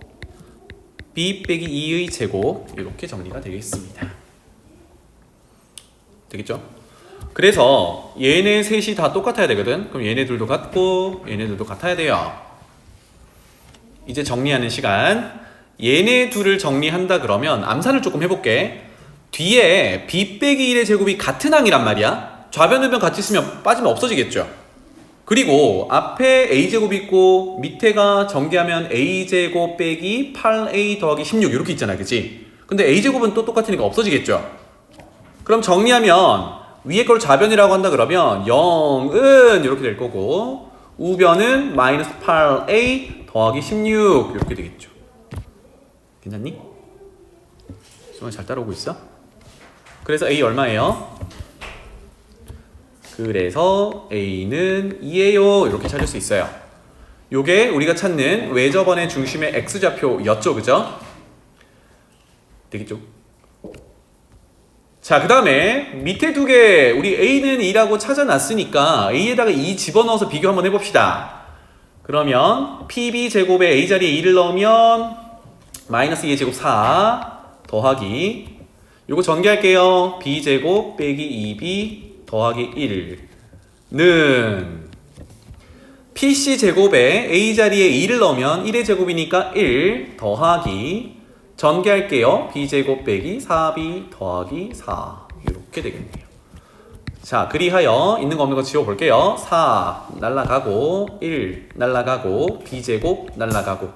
B 빼기 2의 제곱 이렇게 정리가 되겠습니다. 되겠죠? 그래서 얘네 셋이 다 똑같아야 되거든. 그럼 얘네들도 같고 얘네들도 같아야 돼요. 이제 정리하는 시간. 얘네 둘을 정리한다 그러면 암산을 조금 해볼게. 뒤에 B 빼기 1의 제곱이 같은 항이란 말이야. 좌변 우변 같이 쓰면 빠지면 없어지겠죠. 그리고 앞에 A제곱 있고 밑에가 전개하면 A제곱 빼기 8A 더하기 16 이렇게 있잖아, 그치? 근데 A제곱은 또 똑같으니까 없어지겠죠. 그럼 정리하면 위에 걸 좌변이라고 한다 그러면 0은 이렇게 될 거고 우변은 마이너스 8A 더하기 16 이렇게 되겠죠. 괜찮니? 수만 잘 따라오고 있어? 그래서 A 얼마예요? 그래서 A는 2예요. 이렇게 찾을 수 있어요. 요게 우리가 찾는 외접원의 중심의 X좌표였죠. 그죠? 되겠죠? 자, 그 다음에 밑에 두 개 우리 A는 2라고 찾아놨으니까 A에다가 2 집어넣어서 비교 한번 해봅시다. 그러면 PB 제곱에 A 자리에 2를 넣으면 마이너스 2의 제곱 4 더하기 요거 전개할게요. B 제곱 빼기 2B 더하기 1는 PC 제곱에 A 자리에 2를 넣으면 1의 제곱이니까 1 더하기 전개할게요. B 제곱 빼기 4B 더하기 4 이렇게 되겠네요. 자, 그리하여 있는 거 없는 거 지워볼게요. 4 날라가고 1 날라가고 B 제곱 날라가고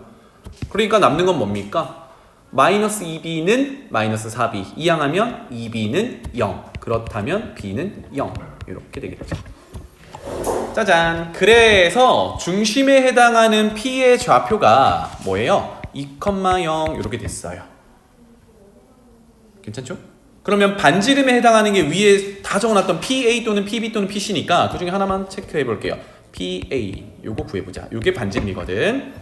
그러니까 남는 건 뭡니까? 마이너스 2B는 마이너스 4B 이항하면 2B는 0 그렇다면 B는 0 이렇게 되겠죠. 짜잔. 그래서 중심에 해당하는 P의 좌표가 뭐예요? 2,0 이렇게 됐어요. 괜찮죠? 그러면 반지름에 해당하는 게 위에 다 적어놨던 PA 또는 PB 또는 PC니까 그 중에 하나만 체크해 볼게요. PA 요거 구해보자. 요게 반지름이거든.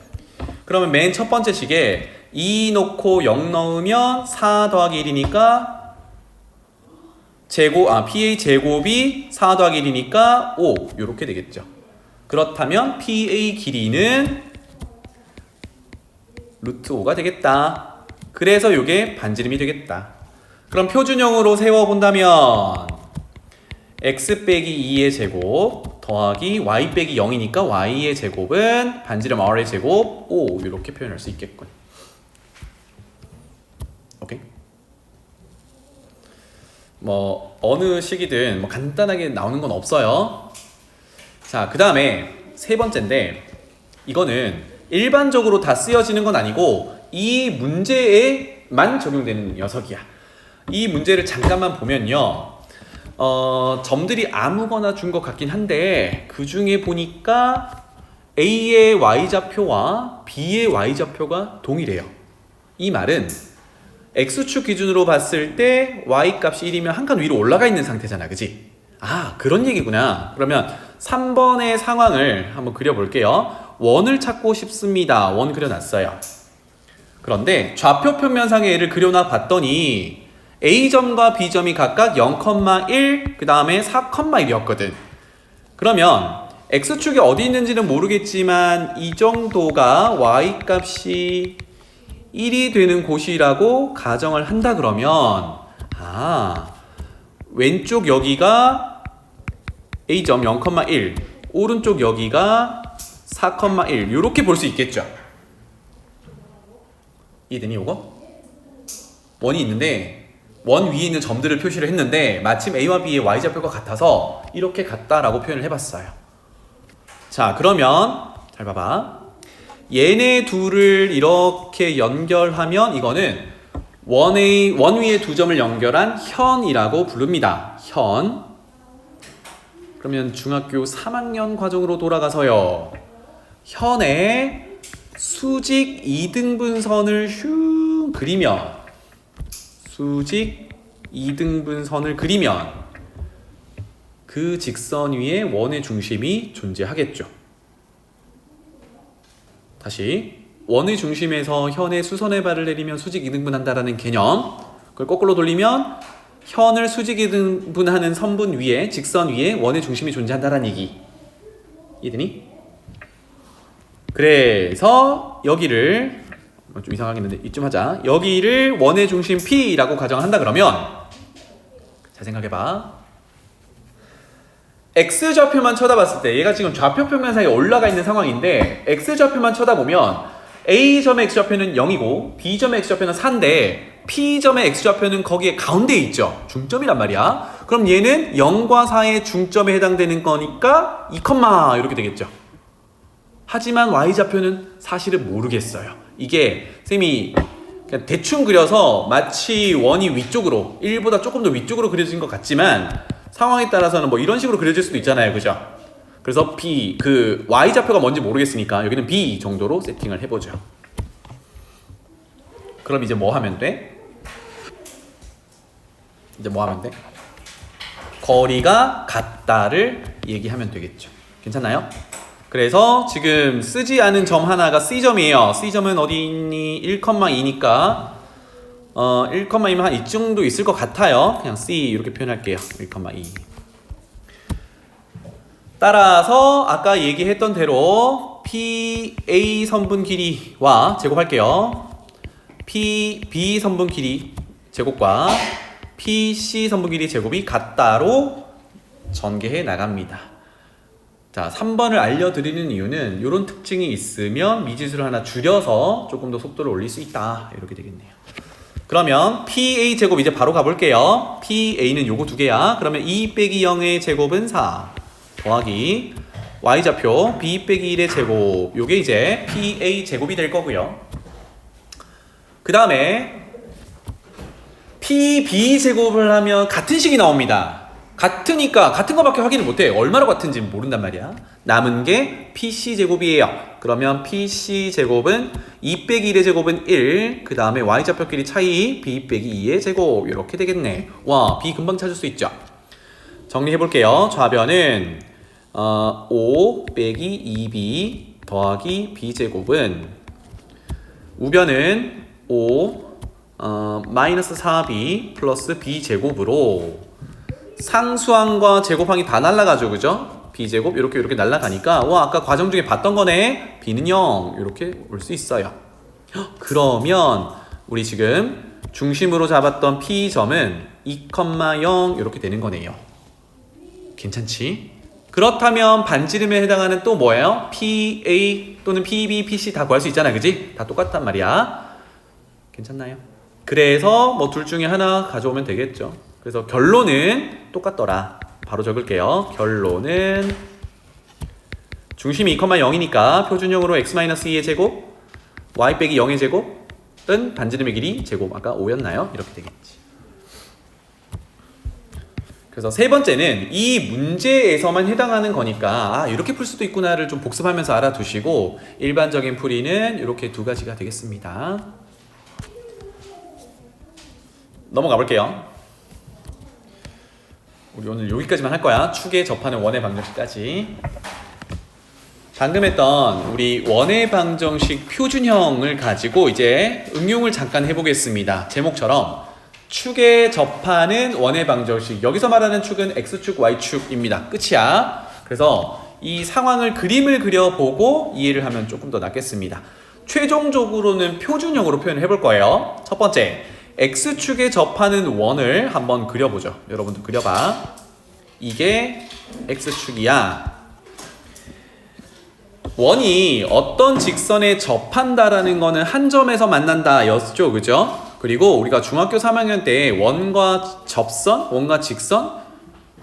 그러면 맨 첫 번째 식에 2 넣고 0 넣으면 4 더하기 1이니까 PA 제곱이 4 더하기 1이니까 5 이렇게 되겠죠. 그렇다면 PA 길이는 루트 5가 되겠다. 그래서 이게 반지름이 되겠다. 그럼 표준형으로 세워본다면 x 빼기 2의 제곱 더하기 y 빼기 0이니까 y의 제곱은 반지름 r의 제곱 5 이렇게 표현할 수 있겠군. 오케이? 뭐 어느 식이든 뭐 간단하게 나오는 건 없어요. 자, 그 다음에 세 번째인데 이거는 일반적으로 다 쓰여지는 건 아니고 이 문제에만 적용되는 녀석이야. 이 문제를 잠깐만 보면요. 점들이 아무거나 준 것 같긴 한데 그 중에 보니까 A의 Y좌표와 B의 Y좌표가 동일해요. 이 말은 X축 기준으로 봤을 때 Y값이 1이면 한 칸 위로 올라가 있는 상태잖아. 그치? 아, 그런 얘기구나. 그러면 3번의 상황을 한번 그려볼게요. 원을 찾고 싶습니다. 원 그려놨어요. 그런데 좌표 평면상에 얘를 그려놔 봤더니 A점과 B점이 각각 0,1 그 다음에 4,1이었거든. 그러면 X축이 어디 있는지는 모르겠지만 이 정도가 Y값이 1이 되는 곳이라고 가정을 한다 그러면 왼쪽 여기가 A점 0,1 오른쪽 여기가 4,1 이렇게 볼 수 있겠죠. 이해되니 이거? 원이 있는데 원 위에 있는 점들을 표시를 했는데 마침 A와 B의 Y좌표가 같아서 이렇게 같다라고 표현을 해봤어요. 자, 그러면 잘 봐봐. 얘네 둘을 이렇게 연결하면 이거는 원 위에 두 점을 연결한 현이라고 부릅니다. 현. 그러면 중학교 3학년 과정으로 돌아가서요. 현에 수직 2등분선을 슝 그리면 수직 2등분선을 그리면 그 직선 위에 원의 중심이 존재하겠죠. 다시 원의 중심에서 현의 수선의 발을 내리면 수직 2등분 한다라는 개념, 그걸 거꾸로 돌리면 현을 수직 2등분하는 선분 위에 직선 위에 원의 중심이 존재한다라는 얘기. 이해되니? 그래서 여기를 좀 이상하겠는데 이쯤 하자. 여기를 원의 중심 P라고 가정한다 그러면 잘 생각해봐. X좌표만 쳐다봤을 때 얘가 지금 좌표 평면 사이에 올라가 있는 상황인데 X좌표만 쳐다보면 A점의 X좌표는 0이고 B점의 X좌표는 4인데 P점의 X좌표는 거기에 가운데에 있죠. 중점이란 말이야. 그럼 얘는 0과 4의 중점에 해당되는 거니까 2, 이렇게 되겠죠. 하지만 Y좌표는 사실은 모르겠어요. 이게 쌤이 그냥 대충 그려서 마치 원이 위쪽으로 1보다 조금 더 위쪽으로 그려진 것 같지만 상황에 따라서는 뭐 이런 식으로 그려질 수도 있잖아요. 그죠? 그래서 B, 그 Y좌표가 뭔지 모르겠으니까 여기는 B 정도로 세팅을 해보죠. 그럼 이제 뭐 하면 돼? 거리가 같다를 얘기하면 되겠죠. 괜찮나요? 그래서 지금 쓰지 않은 점 하나가 C점이에요. C점은 어디 있니? 1,2니까 1,2면 한 이정도 있을 것 같아요. 그냥 C 이렇게 표현할게요. 1,2. 따라서 아까 얘기했던 대로 PA 선분 길이와 제곱할게요. PB 선분 길이 제곱과 PC 선분 길이 제곱이 같다로 전개해 나갑니다. 자, 3번을 알려드리는 이유는 이런 특징이 있으면 미지수를 하나 줄여서 조금 더 속도를 올릴 수 있다. 이렇게 되겠네요. 그러면 PA 제곱 이제 바로 가볼게요. PA는 요거 두 개야. 그러면 2 빼기 0의 제곱은 4 더하기 Y좌표 B 빼기 1의 제곱, 요게 이제 PA 제곱이 될 거고요. 그 다음에 PB 제곱을 하면 같은 식이 나옵니다. 같으니까 같은 거밖에 확인을 못해. 얼마로 같은지 모른단 말이야. 남은 게 PC 제곱이에요. 그러면 PC 제곱은 2 빼기 1의 제곱은 1, 그 다음에 Y좌표끼리 차이 B 빼기 2의 제곱, 이렇게 되겠네. 와, B 금방 찾을 수 있죠. 정리해 볼게요. 좌변은 5 빼기 2B 더하기 B 제곱은, 우변은 5 마이너스 4B 플러스 B 제곱으로 상수항과 제곱항이 다 날라가죠. 그죠? B제곱 이렇게 날라가니까 와, 아까 과정 중에 봤던 거네. B는 0 이렇게 올 수 있어요. 그러면 우리 지금 중심으로 잡았던 P점은 2,0 이렇게 되는 거네요. 괜찮지? 그렇다면 반지름에 해당하는 또 뭐예요? PA 또는 PB, PC 다 구할 수 있잖아. 그지? 다 똑같단 말이야. 괜찮나요? 그래서 뭐 둘 중에 하나 가져오면 되겠죠. 그래서 결론은 똑같더라. 바로 적을게요. 결론은 중심이 2,0이니까 표준형으로 x-2의 제곱 y 빼기 0의 제곱은 반지름의 길이 제곱, 아까 5였나요? 이렇게 되겠지. 그래서 세 번째는 이 문제에서만 해당하는 거니까 이렇게 풀 수도 있구나를 좀 복습하면서 알아두시고, 일반적인 풀이는 이렇게 두 가지가 되겠습니다. 넘어가 볼게요. 우리 오늘 여기까지만 할 거야. 축에 접하는 원의 방정식까지. 방금 했던 우리 원의 방정식 표준형을 가지고 이제 응용을 잠깐 해보겠습니다. 제목처럼 축에 접하는 원의 방정식. 여기서 말하는 축은 X축, Y축입니다. 끝이야. 그래서 이 상황을 그림을 그려보고 이해를 하면 조금 더 낫겠습니다. 최종적으로는 표준형으로 표현을 해볼 거예요. 첫 번째, X축에 접하는 원을 한번 그려보죠. 여러분도 그려봐. 이게 X축이야. 원이 어떤 직선에 접한다라는 거는 한 점에서 만난다 였죠. 그죠? 그리고 우리가 중학교 3학년 때 원과 접선, 원과 직선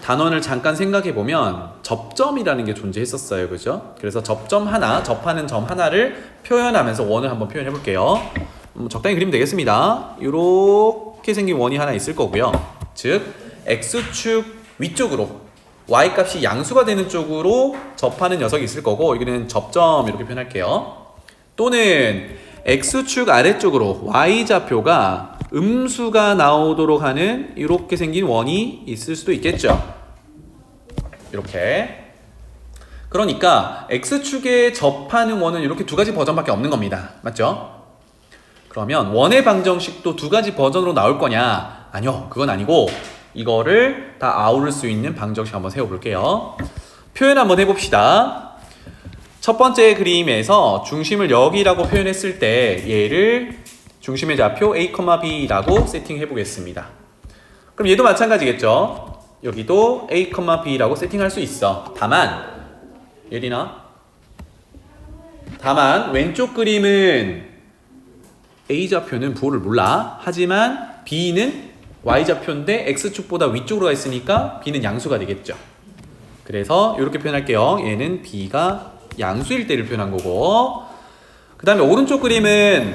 단원을 잠깐 생각해 보면 접점이라는 게 존재했었어요. 그죠? 그래서 접점 하나, 접하는 점 하나를 표현하면서 원을 한번 표현해 볼게요. 적당히 그리면 되겠습니다. 이렇게 생긴 원이 하나 있을 거고요. 즉 x축 위쪽으로 y 값이 양수가 되는 쪽으로 접하는 녀석이 있을 거고, 여기는 접점 이렇게 표현할게요. 또는 x축 아래쪽으로 y좌표가 음수가 나오도록 하는 이렇게 생긴 원이 있을 수도 있겠죠. 이렇게. 그러니까 x축에 접하는 원은 이렇게 두 가지 버전밖에 없는 겁니다. 맞죠? 그러면 원의 방정식도 두 가지 버전으로 나올 거냐? 아니요, 그건 아니고 이거를 다 아우를 수 있는 방정식 한번 세워볼게요. 표현 한번 해봅시다. 첫 번째 그림에서 중심을 여기라고 표현했을 때 얘를 중심의 좌표 a, b라고 세팅해 보겠습니다. 그럼 얘도 마찬가지겠죠. 여기도 a, b라고 세팅할 수 있어. 다만 예린아, 다만 왼쪽 그림은 a 좌표는 부호를 몰라. 하지만 b는 y 좌표인데 x축보다 위쪽으로 가 있으니까 b는 양수가 되겠죠. 그래서 이렇게 표현할게요. 얘는 b가 양수일 때를 표현한 거고, 그 다음에 오른쪽 그림은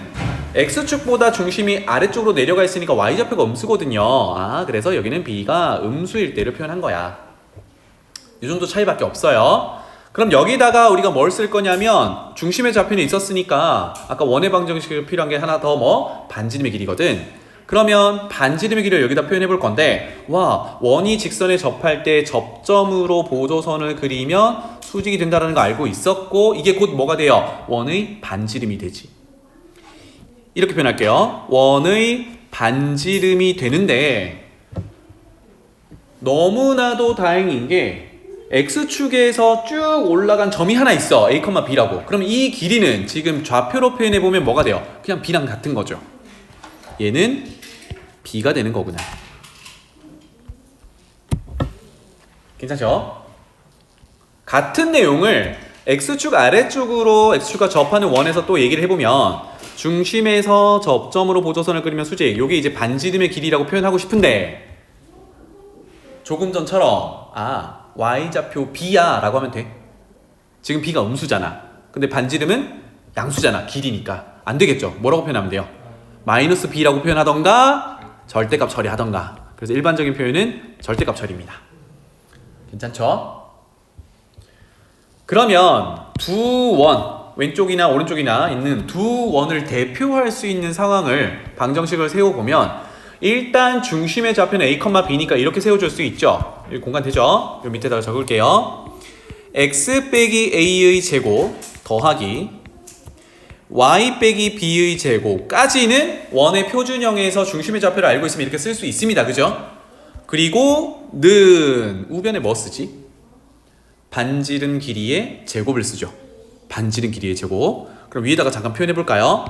x축보다 중심이 아래쪽으로 내려가 있으니까 y좌표가 음수거든요. 그래서 여기는 b가 음수일 때를 표현한 거야. 이 정도 차이밖에 없어요. 그럼 여기다가 우리가 뭘 쓸 거냐면, 중심의 좌표는 있었으니까 아까 원의 방정식이 필요한 게 하나 더 반지름의 길이거든. 그러면 반지름의 길이를 여기다 표현해 볼 건데, 원이 직선에 접할 때 접점으로 보조선을 그리면 수직이 된다는 거 알고 있었고, 이게 곧 뭐가 돼요? 원의 반지름이 되지. 이렇게 표현할게요. 원의 반지름이 되는데, 너무나도 다행인 게 x축에서 쭉 올라간 점이 하나 있어. a, b라고. 그럼 이 길이는 지금 좌표로 표현해 보면 뭐가 돼요? 그냥 b랑 같은 거죠. 얘는 b가 되는 거구나. 괜찮죠? 같은 내용을 x축 아래쪽으로 x축과 접하는 원에서 또 얘기를 해보면, 중심에서 접점으로 보조선을 그리면 수직, 요게 이제 반지름의 길이라고 표현하고 싶은데, 조금 전처럼 y좌표 b야 라고 하면 돼. 지금 b가 음수잖아. 근데 반지름은 양수잖아. 길이니까 안 되겠죠. 뭐라고 표현하면 돼요? 마이너스 b라고 표현하던가 절대값 처리하던가. 그래서 일반적인 표현은 절대값 처리입니다. 괜찮죠? 그러면 두 원, 왼쪽이나 오른쪽이나 있는 두 원을 대표할 수 있는 상황을 방정식을 세워보면, 일단 중심의 좌표는 a, b니까 이렇게 세워줄 수 있죠. 여기 공간 되죠? 요 밑에다가 적을게요. x 빼기 a의 제곱 더하기 y 빼기 b의 제곱까지는 원의 표준형에서 중심의 좌표를 알고 있으면 이렇게 쓸 수 있습니다. 그죠? 그리고 는 우변에 뭐 쓰지? 반지름 길이의 제곱을 쓰죠. 반지름 길이의 제곱. 그럼 위에다가 잠깐 표현해 볼까요?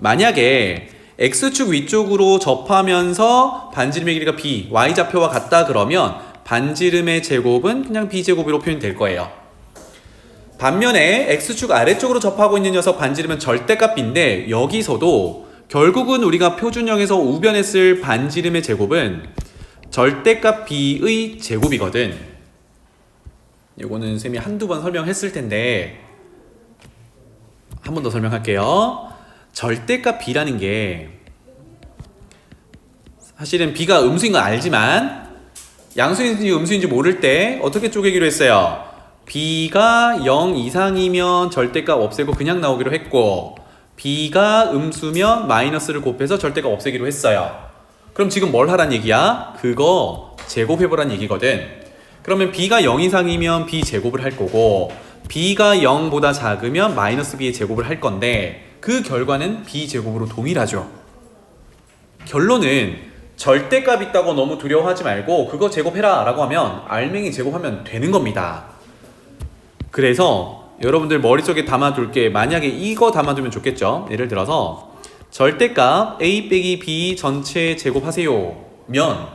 만약에 x축 위쪽으로 접하면서 반지름의 길이가 b, y좌표와 같다 그러면 반지름의 제곱은 그냥 b제곱으로 표현될 거예요. 반면에 x축 아래쪽으로 접하고 있는 녀석 반지름은 절대값인데, 여기서도 결국은 우리가 표준형에서 우변에 쓸 반지름의 제곱은 절대값 b의 제곱이거든. 이거는 쌤이 한두 번 설명했을 텐데 한 번 더 설명할게요. 절대값 b라는 게 사실은 b가 음수인 건 알지만 양수인지 음수인지 모를 때 어떻게 쪼개기로 했어요? b가 0 이상이면 절대값 없애고 그냥 나오기로 했고, b가 음수면 마이너스를 곱해서 절대값 없애기로 했어요. 그럼 지금 뭘 하란 얘기야? 그거 제곱해보란 얘기거든. 그러면 b가 0 이상이면 b 제곱을 할 거고, b가 0보다 작으면 마이너스 b의 제곱을 할 건데, 그 결과는 b 제곱으로 동일하죠. 결론은 절대값 있다고 너무 두려워하지 말고 그거 제곱해라 라고 하면 알맹이 제곱하면 되는 겁니다. 그래서 여러분들 머릿속에 담아둘 게, 만약에 이거 담아두면 좋겠죠. 예를 들어서 절대값 a 빼기 b 전체 제곱하세요 면,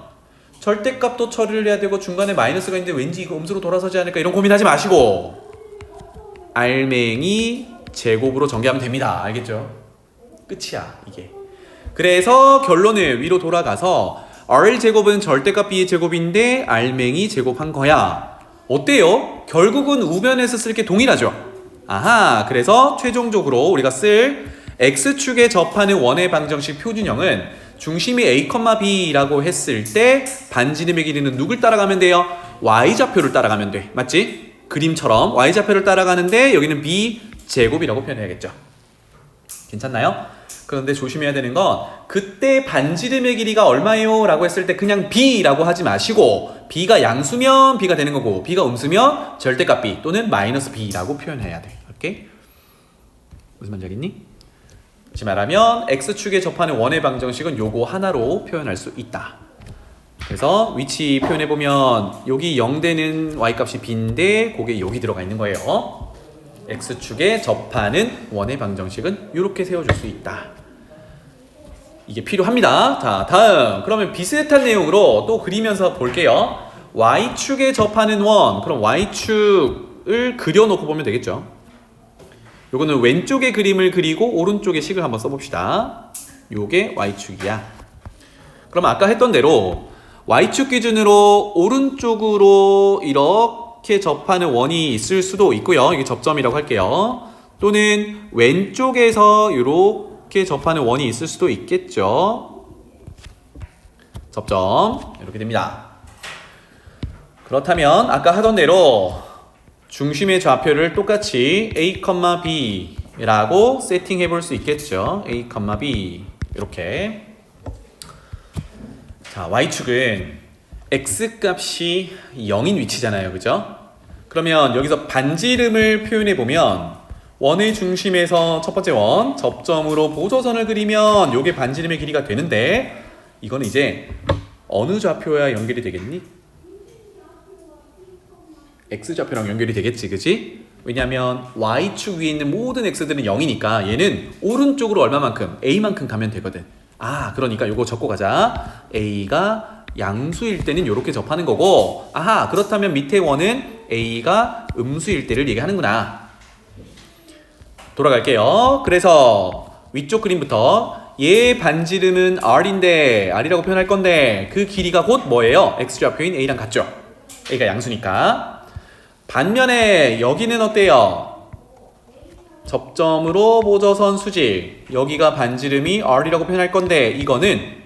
절대값도 처리를 해야 되고 중간에 마이너스가 있는데 왠지 이거 음수로 돌아서지 않을까 이런 고민하지 마시고 알맹이 제곱으로 전개하면 됩니다. 알겠죠? 끝이야 이게. 그래서 결론은 위로 돌아가서 R 제곱은 절대값 B의 제곱인데 R맹이 제곱한 거야. 어때요? 결국은 우변에서 쓸 게 동일하죠. 아하, 그래서 최종적으로 우리가 쓸 X축에 접하는 원의 방정식 표준형은 중심이 A, B라고 했을 때 반지름의 길이는 누굴 따라가면 돼요? Y좌표를 따라가면 돼. 맞지? 그림처럼 Y좌표를 따라가는데 여기는 B 제곱이라고 표현해야겠죠. 괜찮나요? 그런데 조심해야 되는 건 그때 반지름의 길이가 얼마예요? 라고 했을 때 그냥 B라고 하지 마시고 B가 양수면 B가 되는 거고 B가 음수면 절대값 B 또는 마이너스 B라고 표현해야 돼. 오케이? 무슨 말인지 알겠니? 다시 말하면 X축에 접하는 원의 방정식은 요거 하나로 표현할 수 있다. 그래서 위치 표현해보면 여기 0되는 Y값이 B인데 그게 여기 들어가 있는 거예요. X축에 접하는 원의 방정식은 이렇게 세워줄 수 있다. 이게 필요합니다. 자, 다음. 그러면 비슷한 내용으로 또 그리면서 볼게요. Y축에 접하는 원. 그럼 Y축을 그려놓고 보면 되겠죠. 요거는 왼쪽에 그림을 그리고 오른쪽에 식을 한번 써봅시다. 요게 Y축이야. 그럼 아까 했던 대로 Y축 기준으로 오른쪽으로 이렇게 접하는 원이 있을 수도 있고요. 이게 접점이라고 할게요. 또는 왼쪽에서 이렇게 접하는 원이 있을 수도 있겠죠. 접점 이렇게 됩니다. 그렇다면 아까 하던 대로 중심의 좌표를 똑같이 A, B라고 세팅해 볼 수 있겠죠. A, B 이렇게. 자, Y축은 X값이 0인 위치잖아요. 그죠? 그러면 여기서 반지름을 표현해 보면 원의 중심에서 첫 번째 원 접점으로 보조선을 그리면 요게 반지름의 길이가 되는데 이거는 이제 어느 좌표야 연결이 되겠니? X좌표랑 연결이 되겠지, 그치? 왜냐면 Y축 위에 있는 모든 X들은 0이니까 얘는 오른쪽으로 얼마만큼? A만큼 가면 되거든. 아, 그러니까 요거 적고 가자. A가 양수일 때는 요렇게 접하는 거고, 아하, 그렇다면 밑에 원은 A가 음수일 때를 얘기하는구나. 돌아갈게요. 그래서 위쪽 그림부터 얘 반지름은 R인데 R이라고 표현할 건데 그 길이가 곧 뭐예요? X좌표인 A랑 같죠? A가 양수니까. 반면에 여기는 어때요? 접점으로 보조선 수직. 여기가 반지름이 R이라고 표현할 건데 이거는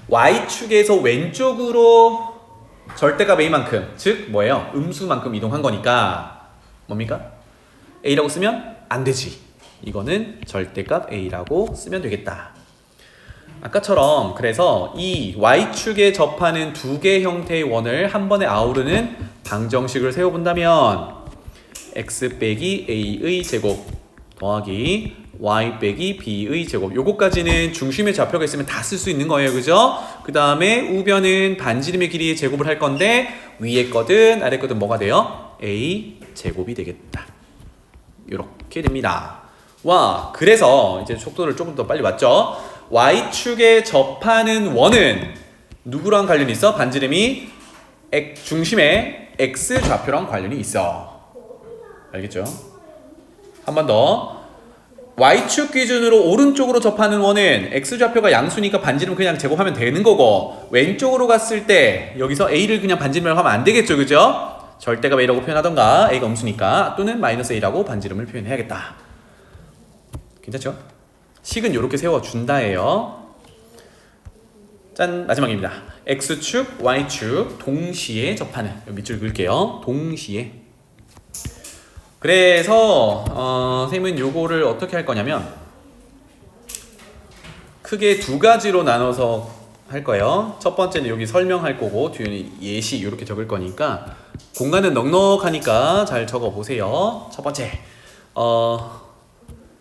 Y축에서 왼쪽으로 절대값 A만큼, 즉 뭐예요? 음수만큼 이동한 거니까 뭡니까? A라고 쓰면 안 되지. 이거는 절대값 A라고 쓰면 되겠다. 아까처럼 그래서 이 Y축에 접하는 두 개 형태의 원을 한 번에 아우르는 방정식을 세워본다면 X 빼기 A의 제곱 더하기 Y 빼기 B의 제곱 요거까지는 중심의 좌표가 있으면 다 쓸 수 있는 거예요. 그죠? 그 다음에 우변은 반지름의 길이의 제곱을 할 건데 위에 거든 아래 거든 뭐가 돼요? A 제곱이 되겠다. 요렇게 됩니다. 와, 그래서 이제 속도를 조금 더 빨리 왔죠? Y축에 접하는 원은 누구랑 관련이 있어? 반지름이 중심의 X좌표랑 관련이 있어. 알겠죠? 한 번 더. Y축 기준으로 오른쪽으로 접하는 원은 X좌표가 양수니까 반지름 그냥 제곱하면 되는 거고 왼쪽으로 갔을 때 여기서 A를 그냥 반지름이라고 하면 안 되겠죠. 그죠? 절대값 A라고 표현하던가 A가 음수니까 또는 마이너스 A라고 반지름을 표현해야겠다. 괜찮죠? 식은 이렇게 세워준다예요. 짠! 마지막입니다. X축, Y축 동시에 접하는 밑줄 그을게요. 동시에. 그래서 선생님은 요거를 어떻게 할 거냐면 크게 두 가지로 나눠서 할 거예요. 첫 번째는 여기 설명할 거고 뒤에는 예시 이렇게 적을 거니까 공간은 넉넉하니까 잘 적어 보세요. 첫 번째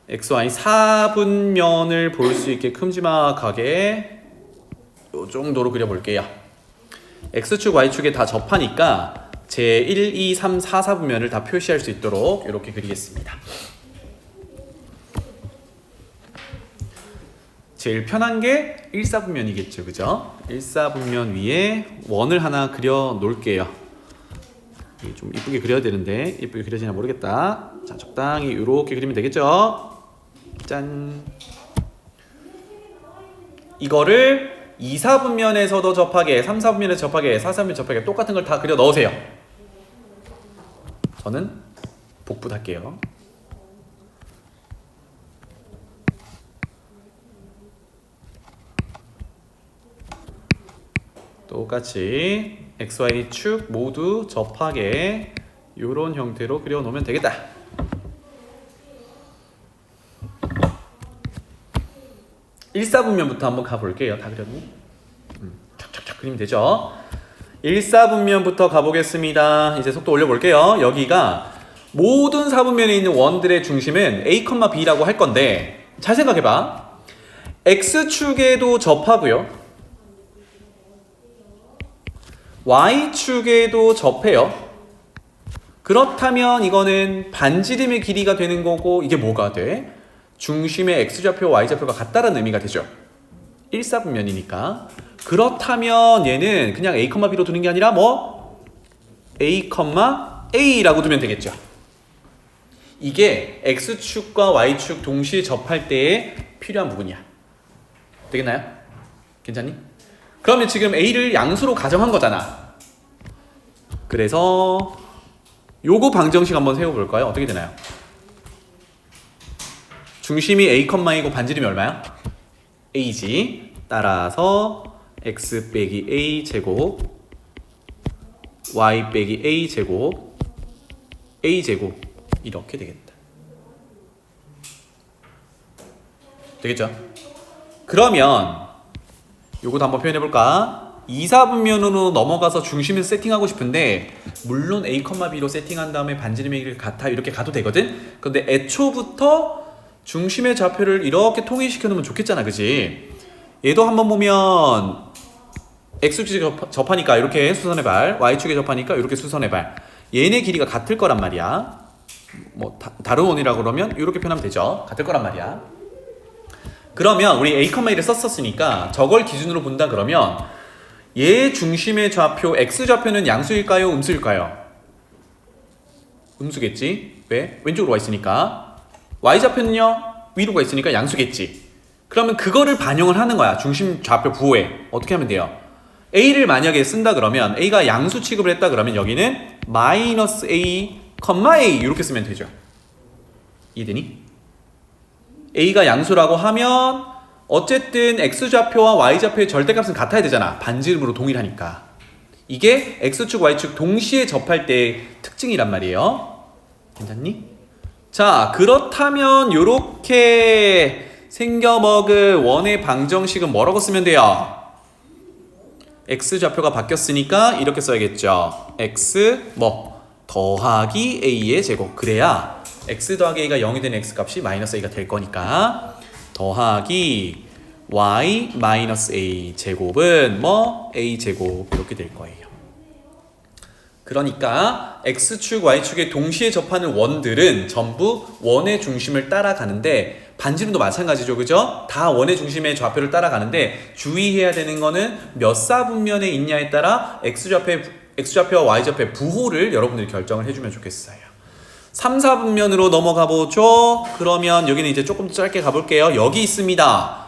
XY 4분면을 볼 수 있게 큼지막하게 요 정도로 그려볼게요. X축, Y축에 다 접하니까 제 1, 2, 3, 4, 4분면을 다 표시할 수 있도록 이렇게 그리겠습니다. 제일 편한 게 1, 4분면이겠죠. 그죠? 1, 4분면 위에 원을 하나 그려 놓을게요. 좀 이쁘게 그려야 되는데 이쁘게 그려지나 모르겠다. 자, 적당히 이렇게 그리면 되겠죠? 짠. 이거를 2, 4분면에서도 접하게, 3, 4분면에서 접하게, 4, 4분면 접하게 똑같은 걸 다 그려 넣으세요. 저는 복붙할게요. 똑같이 XY축 모두 접하게 이런 형태로 그려 놓으면 되겠다. 1, 4분면부터 한번 가볼게요. 다 그렸니? 착착착 그리면 되죠. 1, 4분면부터 가보겠습니다. 이제 속도 올려볼게요. 여기가 모든 4분면에 있는 원들의 중심은 A, B라고 할 건데 잘 생각해봐. X축에도 접하고요. Y축에도 접해요. 그렇다면 이거는 반지름의 길이가 되는 거고 이게 뭐가 돼? 중심의 X좌표, Y좌표가 같다는 의미가 되죠. 1, 4분면이니까. 그렇다면 얘는 그냥 A, B로 두는 게 아니라 뭐? A, A라고 두면 되겠죠. 이게 X축과 Y축 동시에 접할 때에 필요한 부분이야. 되겠나요? 괜찮니? 그러면 지금 A를 양수로 가정한 거잖아. 그래서 요거 방정식 한번 세워볼까요? 어떻게 되나요? 중심이 A, A고 반지름이 얼마야? A지. 따라서 X 빼기 A 제곱 Y 빼기 A 제곱 A 제곱 이렇게 되겠다. 되겠죠? 그러면 요것도 한번 표현해볼까? 2, 4분면으로 넘어가서 중심을 세팅하고 싶은데 물론 A, B로 세팅한 다음에 반지름의 길이 같아 이렇게 가도 되거든? 근데 애초부터 중심의 좌표를 이렇게 통일시켜 놓으면 좋겠잖아, 그지? 얘도 한번 보면 X축에 접하니까 이렇게 수선의 발, Y축에 접하니까 이렇게 수선의 발. 얘네 길이가 같을 거란 말이야. 뭐 다른 원이라고 그러면 이렇게 표현하면 되죠. 같을 거란 말이야. 그러면 우리 A, A를 썼으니까 저걸 기준으로 본다 그러면 얘 중심의 좌표 X좌표는 양수일까요? 음수일까요? 음수겠지. 왜? 왼쪽으로 와 있으니까. Y좌표는요? 위로 가 있으니까 양수겠지. 그러면 그거를 반영을 하는 거야. 중심 좌표 부호에. 어떻게 하면 돼요? A를 만약에 쓴다 그러면 A가 양수 취급을 했다 그러면 여기는 마이너스 A, A 이렇게 쓰면 되죠. 이해되니? A가 양수라고 하면 어쨌든 X좌표와 Y좌표의 절대값은 같아야 되잖아. 반지름으로 동일하니까. 이게 X축, Y축 동시에 접할 때의 특징이란 말이에요. 괜찮니? 자, 그렇다면 요렇게 생겨먹은 원의 방정식은 뭐라고 쓰면 돼요? X좌표가 바뀌었으니까 이렇게 써야겠죠. X 더하기 A의 제곱. 그래야 X 더하기 A가 0이 되는 X값이 마이너스 A가 될 거니까 더하기 Y 마이너스 A 제곱은 A 제곱 이렇게 될 거예요. 그러니까 X축, Y축에 동시에 접하는 원들은 전부 원의 중심을 따라가는데 반지름도 마찬가지죠. 그죠? 다 원의 중심의 좌표를 따라가는데 주의해야 되는 거는 몇 사분면에 있냐에 따라 X좌표와 Y좌표의 부호를 여러분들이 결정을 해주면 좋겠어요. 3, 4분면으로 넘어가 보죠. 그러면 여기는 이제 조금 짧게 가볼게요. 여기 있습니다.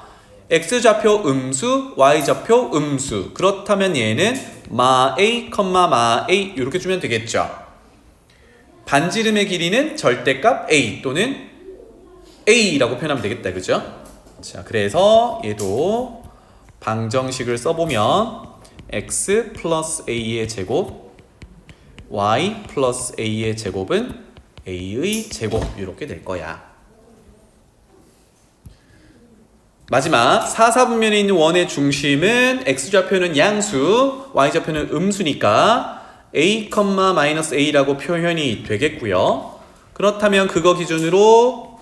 X좌표 음수, Y좌표 음수. 그렇다면 얘는 마 A, 마 A 이렇게 주면 되겠죠. 반지름의 길이는 절대값 A 또는 A라고 표현하면 되겠다. 그죠? 자, 그래서 얘도 방정식을 써보면 X 플러스 A의 제곱 Y 플러스 A의 제곱은 A의 제곱 이렇게 될 거야. 마지막 4, 4분면에 있는 원의 중심은 X좌표는 양수, Y좌표는 음수니까 A, 마이너스 A라고 표현이 되겠고요. 그렇다면 그거 기준으로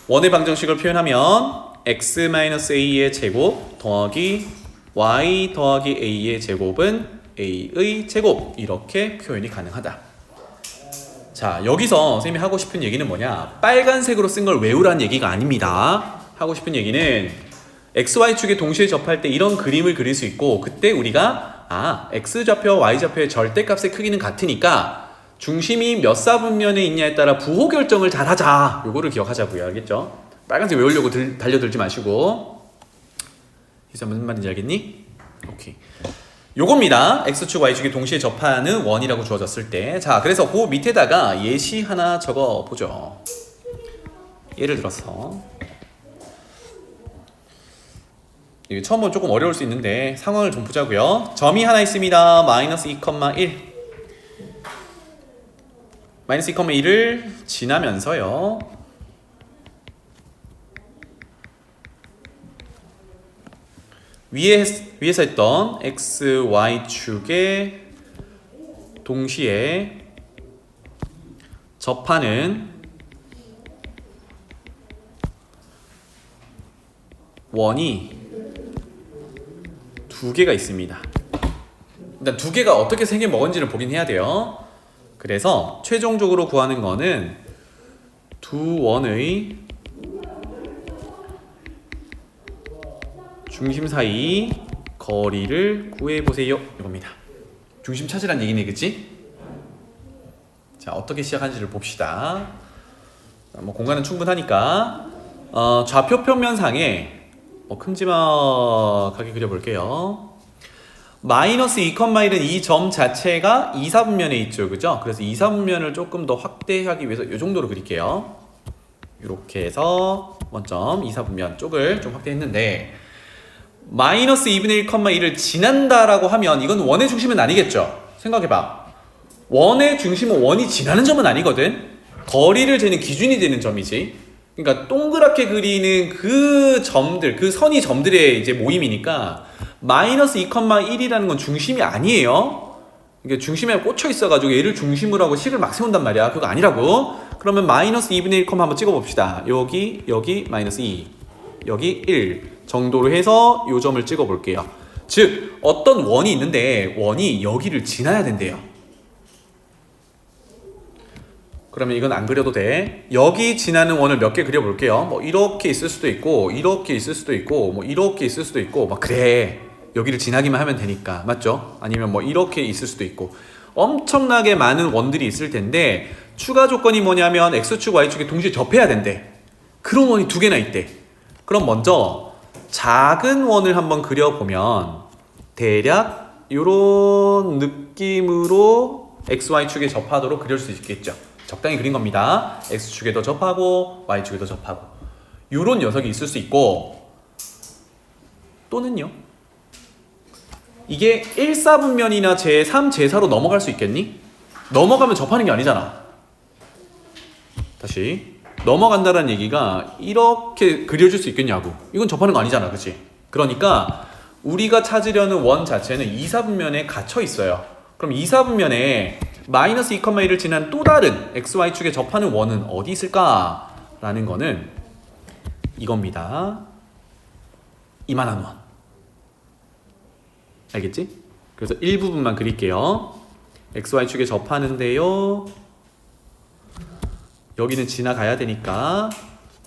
원의 방정식을 표현하면 X 마이너스 A의 제곱 더하기 Y 더하기 A의 제곱은 A의 제곱 이렇게 표현이 가능하다. 자, 여기서 선생님이 하고 싶은 얘기는 뭐냐? 빨간색으로 쓴 걸 외우라는 얘기가 아닙니다. 하고 싶은 얘기는 XY축에 동시에 접할 때 이런 그림을 그릴 수 있고 그때 우리가 X좌표와 Y좌표의 절대값의 크기는 같으니까 중심이 몇 사분면에 있냐에 따라 부호 결정을 잘 하자. 요거를 기억하자고요. 알겠죠? 빨간색 외우려고 달려들지 마시고 여기서 무슨 말인지 알겠니? 오케이. 요겁니다. x축, y축이 동시에 접하는 원이라고 주어졌을 때. 자, 그래서 그 밑에다가 예시 하나 적어 보죠. 예를 들어서 이게 처음 보면 조금 어려울 수 있는데 상황을 좀 보자고요. 점이 하나 있습니다. 마이너스 2,1 마이너스 2,1을 지나면서요. 위에서 했던 x, y축에 동시에 접하는 원이 두 개가 있습니다. 일단 두 개가 어떻게 생긴 먹은지를 보긴 해야 돼요. 그래서 최종적으로 구하는 거는 두 원의 중심 사이 거리를 구해보세요. 이겁니다. 중심 찾으란 얘기네, 그치? 자, 어떻게 시작하는지를 봅시다. 뭐 공간은 충분하니까 좌표 평면상에 큼지막하게 그려볼게요. 마이너스 2,1은 이 점 자체가 2, 4분면에 있죠, 그죠? 그래서 2, 4분면을 조금 더 확대하기 위해서 이 정도로 그릴게요. 이렇게 해서 원점 2, 4분면 쪽을 좀 확대했는데 마이너스 2분의 1,1을 지난다라고 하면 이건 원의 중심은 아니겠죠? 생각해봐. 원의 중심은 원이 지나는 점은 아니거든. 거리를 재는 기준이 되는 점이지. 그러니까 동그랗게 그리는 그 점들, 그 선이 점들의 이제 모임이니까 마이너스 2,1이라는 건 중심이 아니에요. 이게 중심에 꽂혀 있어가지고 얘를 중심으로 하고 식을 막 세운단 말이야. 그거 아니라고. 그러면 마이너스 2분의 1, 한번 찍어봅시다. 여기 마이너스 2, 여기 1 정도로 해서 요 점을 찍어볼게요. 즉 어떤 원이 있는데 원이 여기를 지나야 된대요. 그러면 이건 안 그려도 돼. 여기 지나는 원을 몇 개 그려볼게요. 뭐 이렇게 있을 수도 있고 이렇게 있을 수도 있고 뭐 이렇게 있을 수도 있고 막 그래. 여기를 지나기만 하면 되니까. 맞죠? 아니면 뭐 이렇게 있을 수도 있고 엄청나게 많은 원들이 있을 텐데 추가 조건이 뭐냐면 x축, y축이 동시에 접해야 된대. 그런 원이 두 개나 있대. 그럼 먼저 작은 원을 한번 그려보면 대략 이런 느낌으로 x, y축에 접하도록 그릴 수 있겠죠. 적당히 그린 겁니다. x축에도 접하고 y축에도 접하고 이런 녀석이 있을 수 있고 또는요. 이게 1, 4분면이나 제3, 제4로 넘어갈 수 있겠니? 넘어가면 접하는 게 아니잖아. 다시 넘어간다는 얘기가 이렇게 그려줄 수 있겠냐고. 이건 접하는 거 아니잖아, 그치? 그러니까 우리가 찾으려는 원 자체는 2, 4분면에 갇혀 있어요. 그럼 2, 4분면에 마이너스 2,1을 지난 또 다른 xy축에 접하는 원은 어디 있을까? 라는 거는 이겁니다. 이만한 원. 알겠지? 그래서 일부분만 그릴게요. xy축에 접하는데요. 여기는 지나가야 되니까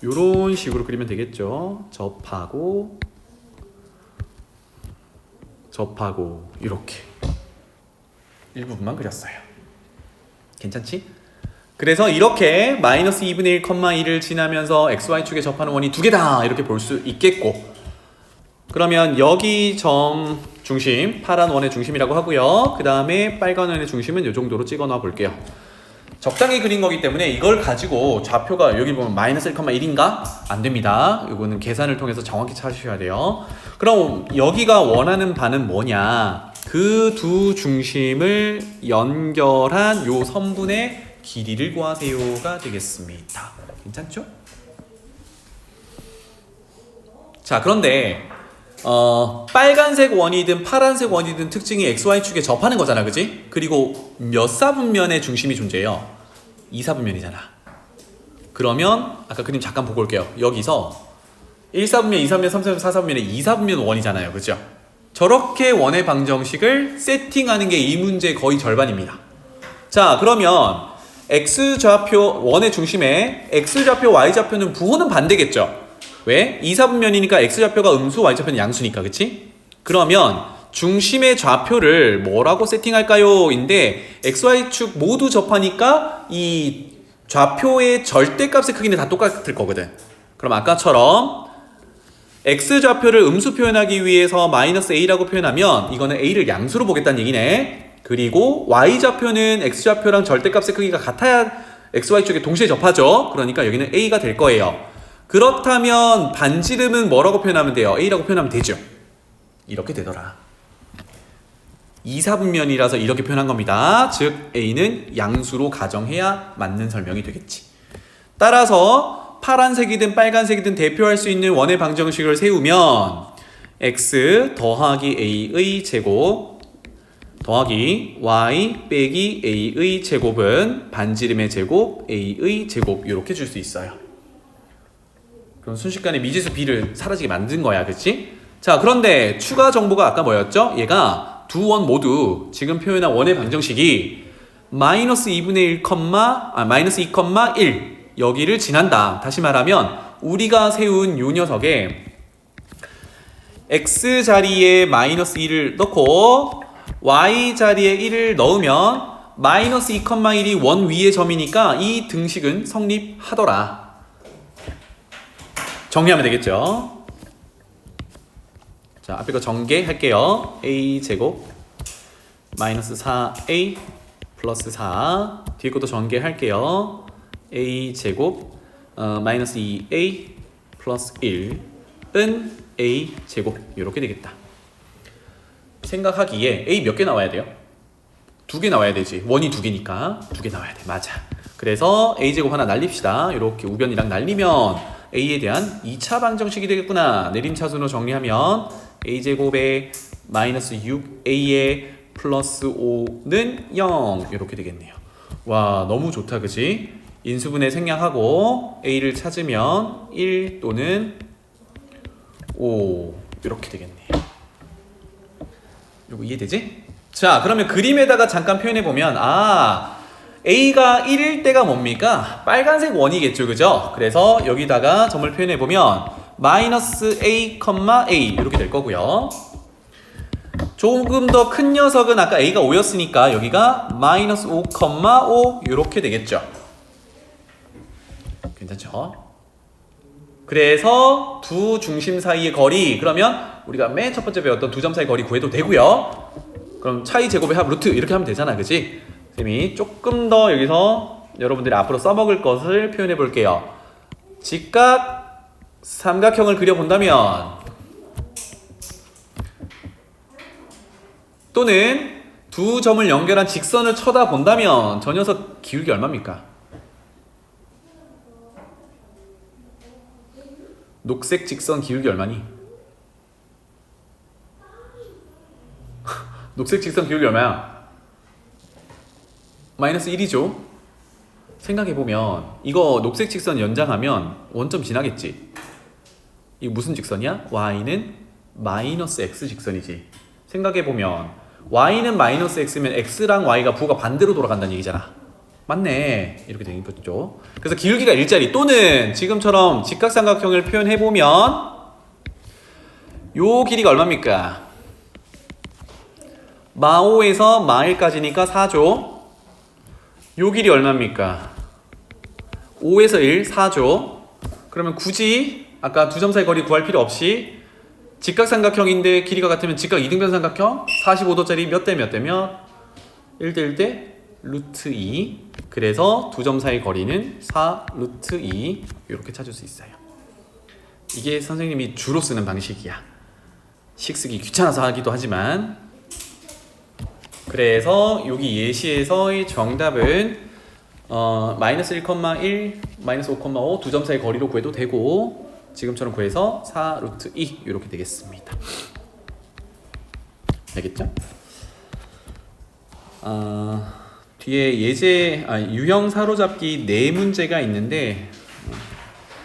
이런 식으로 그리면 되겠죠. 접하고 이렇게 일부분만 그렸어요. 괜찮지? 그래서 이렇게 마이너스 2분의 1, 1을 지나면서 xy축에 접하는 원이 두 개다 이렇게 볼 수 있겠고 그러면 여기 점 중심, 파란 원의 중심이라고 하고요. 그 다음에 빨간 원의 중심은 이 정도로 찍어 놔 볼게요. 적당히 그린 거기 때문에 이걸 가지고 좌표가 여기 보면 마이너스 1,1인가? 안 됩니다. 이거는 계산을 통해서 정확히 찾으셔야 돼요. 그럼 여기가 원하는 바는 뭐냐? 그 두 중심을 연결한 요 선분의 길이를 구하세요가 되겠습니다. 괜찮죠? 자, 그런데 빨간색 원이든 파란색 원이든 특징이 XY축에 접하는 거잖아, 그치? 그리고 몇 사분면의 중심이 존재해요? 2사분면이잖아. 그러면 아까 그림 잠깐 보고 올게요. 여기서 1사분면, 2사분면, 3사분면, 4사분면의 2사분면 원이잖아요, 그죠? 저렇게 원의 방정식을 세팅하는 게 이 문제의 거의 절반입니다. 자, 그러면 X좌표, 원의 중심에 X좌표, Y좌표는 부호는 반대겠죠? 왜? 2사분면이니까 X좌표가 음수, Y좌표는 양수니까, 그치? 그러면 중심의 좌표를 뭐라고 세팅할까요? 인데 XY축 모두 접하니까 이 좌표의 절대값의 크기는 다 똑같을 거거든. 그럼 아까처럼 x좌표를 음수 표현하기 위해서 마이너스 a라고 표현하면 이거는 a를 양수로 보겠다는 얘기네. 그리고 y좌표는 x좌표랑 절대값의 크기가 같아야 xy 쪽에 동시에 접하죠. 그러니까 여기는 a가 될 거예요. 그렇다면 반지름은 뭐라고 표현하면 돼요? a라고 표현하면 되죠. 이렇게 되더라. 2사분면이라서 이렇게 표현한 겁니다. 즉 a는 양수로 가정해야 맞는 설명이 되겠지. 따라서 파란색이든 빨간색이든 대표할 수 있는 원의 방정식을 세우면 x 더하기 a의 제곱 더하기 y 빼기 a의 제곱은 반지름의 제곱 a의 제곱 이렇게 줄 수 있어요. 그럼 순식간에 미지수 b를 사라지게 만든 거야, 그치? 자, 그런데 추가 정보가 아까 뭐였죠? 얘가 두 원 모두 지금 표현한 원의 방정식이 마이너스 2분의 1, 마이너스 2,1 여기를 지난다. 다시 말하면 우리가 세운 요 녀석에 x 자리에 마이너스 1을 넣고 y 자리에 1을 넣으면 마이너스 2,1이 원 위의 점이니까 이 등식은 성립하더라. 정리하면 되겠죠. 자, 앞에 거 전개할게요. a 제곱 마이너스 4a 플러스 4 뒤에 것도 전개할게요. a 제곱 마이너스 2a 플러스 1은 a 제곱 이렇게 되겠다. 생각하기에 a 몇 개 나와야 돼요? 2개 나와야 되지. 원이 2개니까 2개 나와야 돼. 맞아. 그래서 a 제곱 하나 날립시다. 이렇게 우변이랑 날리면 a에 대한 2차 방정식이 되겠구나. 내림차순으로 정리하면 a 제곱에 마이너스 6a에 플러스 5는 0 이렇게 되겠네요. 와, 너무 좋다, 그치? 인수분해 생략하고 a를 찾으면 1 또는 5 이렇게 되겠네요. 이거 이해되지? 자, 그러면 그림에다가 잠깐 표현해보면 a가 1일 때가 뭡니까? 빨간색 원이겠죠, 그죠? 그래서 여기다가 점을 표현해보면 마이너스 a, a 이렇게 될 거고요. 조금 더 큰 녀석은 아까 a가 5였으니까 여기가 마이너스 5, 5 이렇게 되겠죠. 괜찮죠? 그래서 두 중심 사이의 거리, 그러면 우리가 맨 첫 번째 배웠던 두 점 사이 거리 구해도 되고요. 그럼 차이 제곱의 합 루트 이렇게 하면 되잖아, 그치? 쌤이 조금 더 여기서 여러분들이 앞으로 써먹을 것을 표현해 볼게요. 직각 삼각형을 그려본다면 또는 두 점을 연결한 직선을 쳐다본다면 저 녀석 기울기 얼마입니까? 녹색 직선 기울기 얼마니? 녹색 직선 기울기 얼마야? 마이너스 1이죠. 생각해보면 이거 녹색 직선 연장하면 원점 지나겠지. 이거 무슨 직선이야? y는 마이너스 x 직선이지. 생각해보면 y는 마이너스 x면 x랑 y가 부호가 반대로 돌아간다는 얘기잖아. 맞네. 이렇게 되는 거죠. 그래서 기울기가 일자리 또는 지금처럼 직각삼각형을 표현해보면 요 길이가 얼마입니까? 마5에서 마1까지니까 4죠. 요 길이 얼마입니까? 5에서 1, 4죠. 그러면 굳이 아까 두 점 사이 거리 구할 필요 없이 직각삼각형인데 길이가 같으면 직각 이등변 삼각형 45도짜리 몇 대 몇 대면 1대 1대 루트 2. 그래서 두 점 사이 거리는 4 루트 2 이렇게 찾을 수 있어요. 이게 선생님이 주로 쓰는 방식이야. 식 쓰기 귀찮아서 하기도 하지만. 그래서 여기 예시에서의 정답은 마이너스 1,1, 마이너스 5,5 두 점 사이 거리로 구해도 되고 지금처럼 구해서 4 루트 2 이렇게 되겠습니다. 알겠죠? 뒤에 유형 사로잡기 4문제가 있는데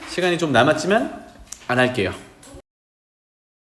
시간이 좀 남았지만 안 할게요.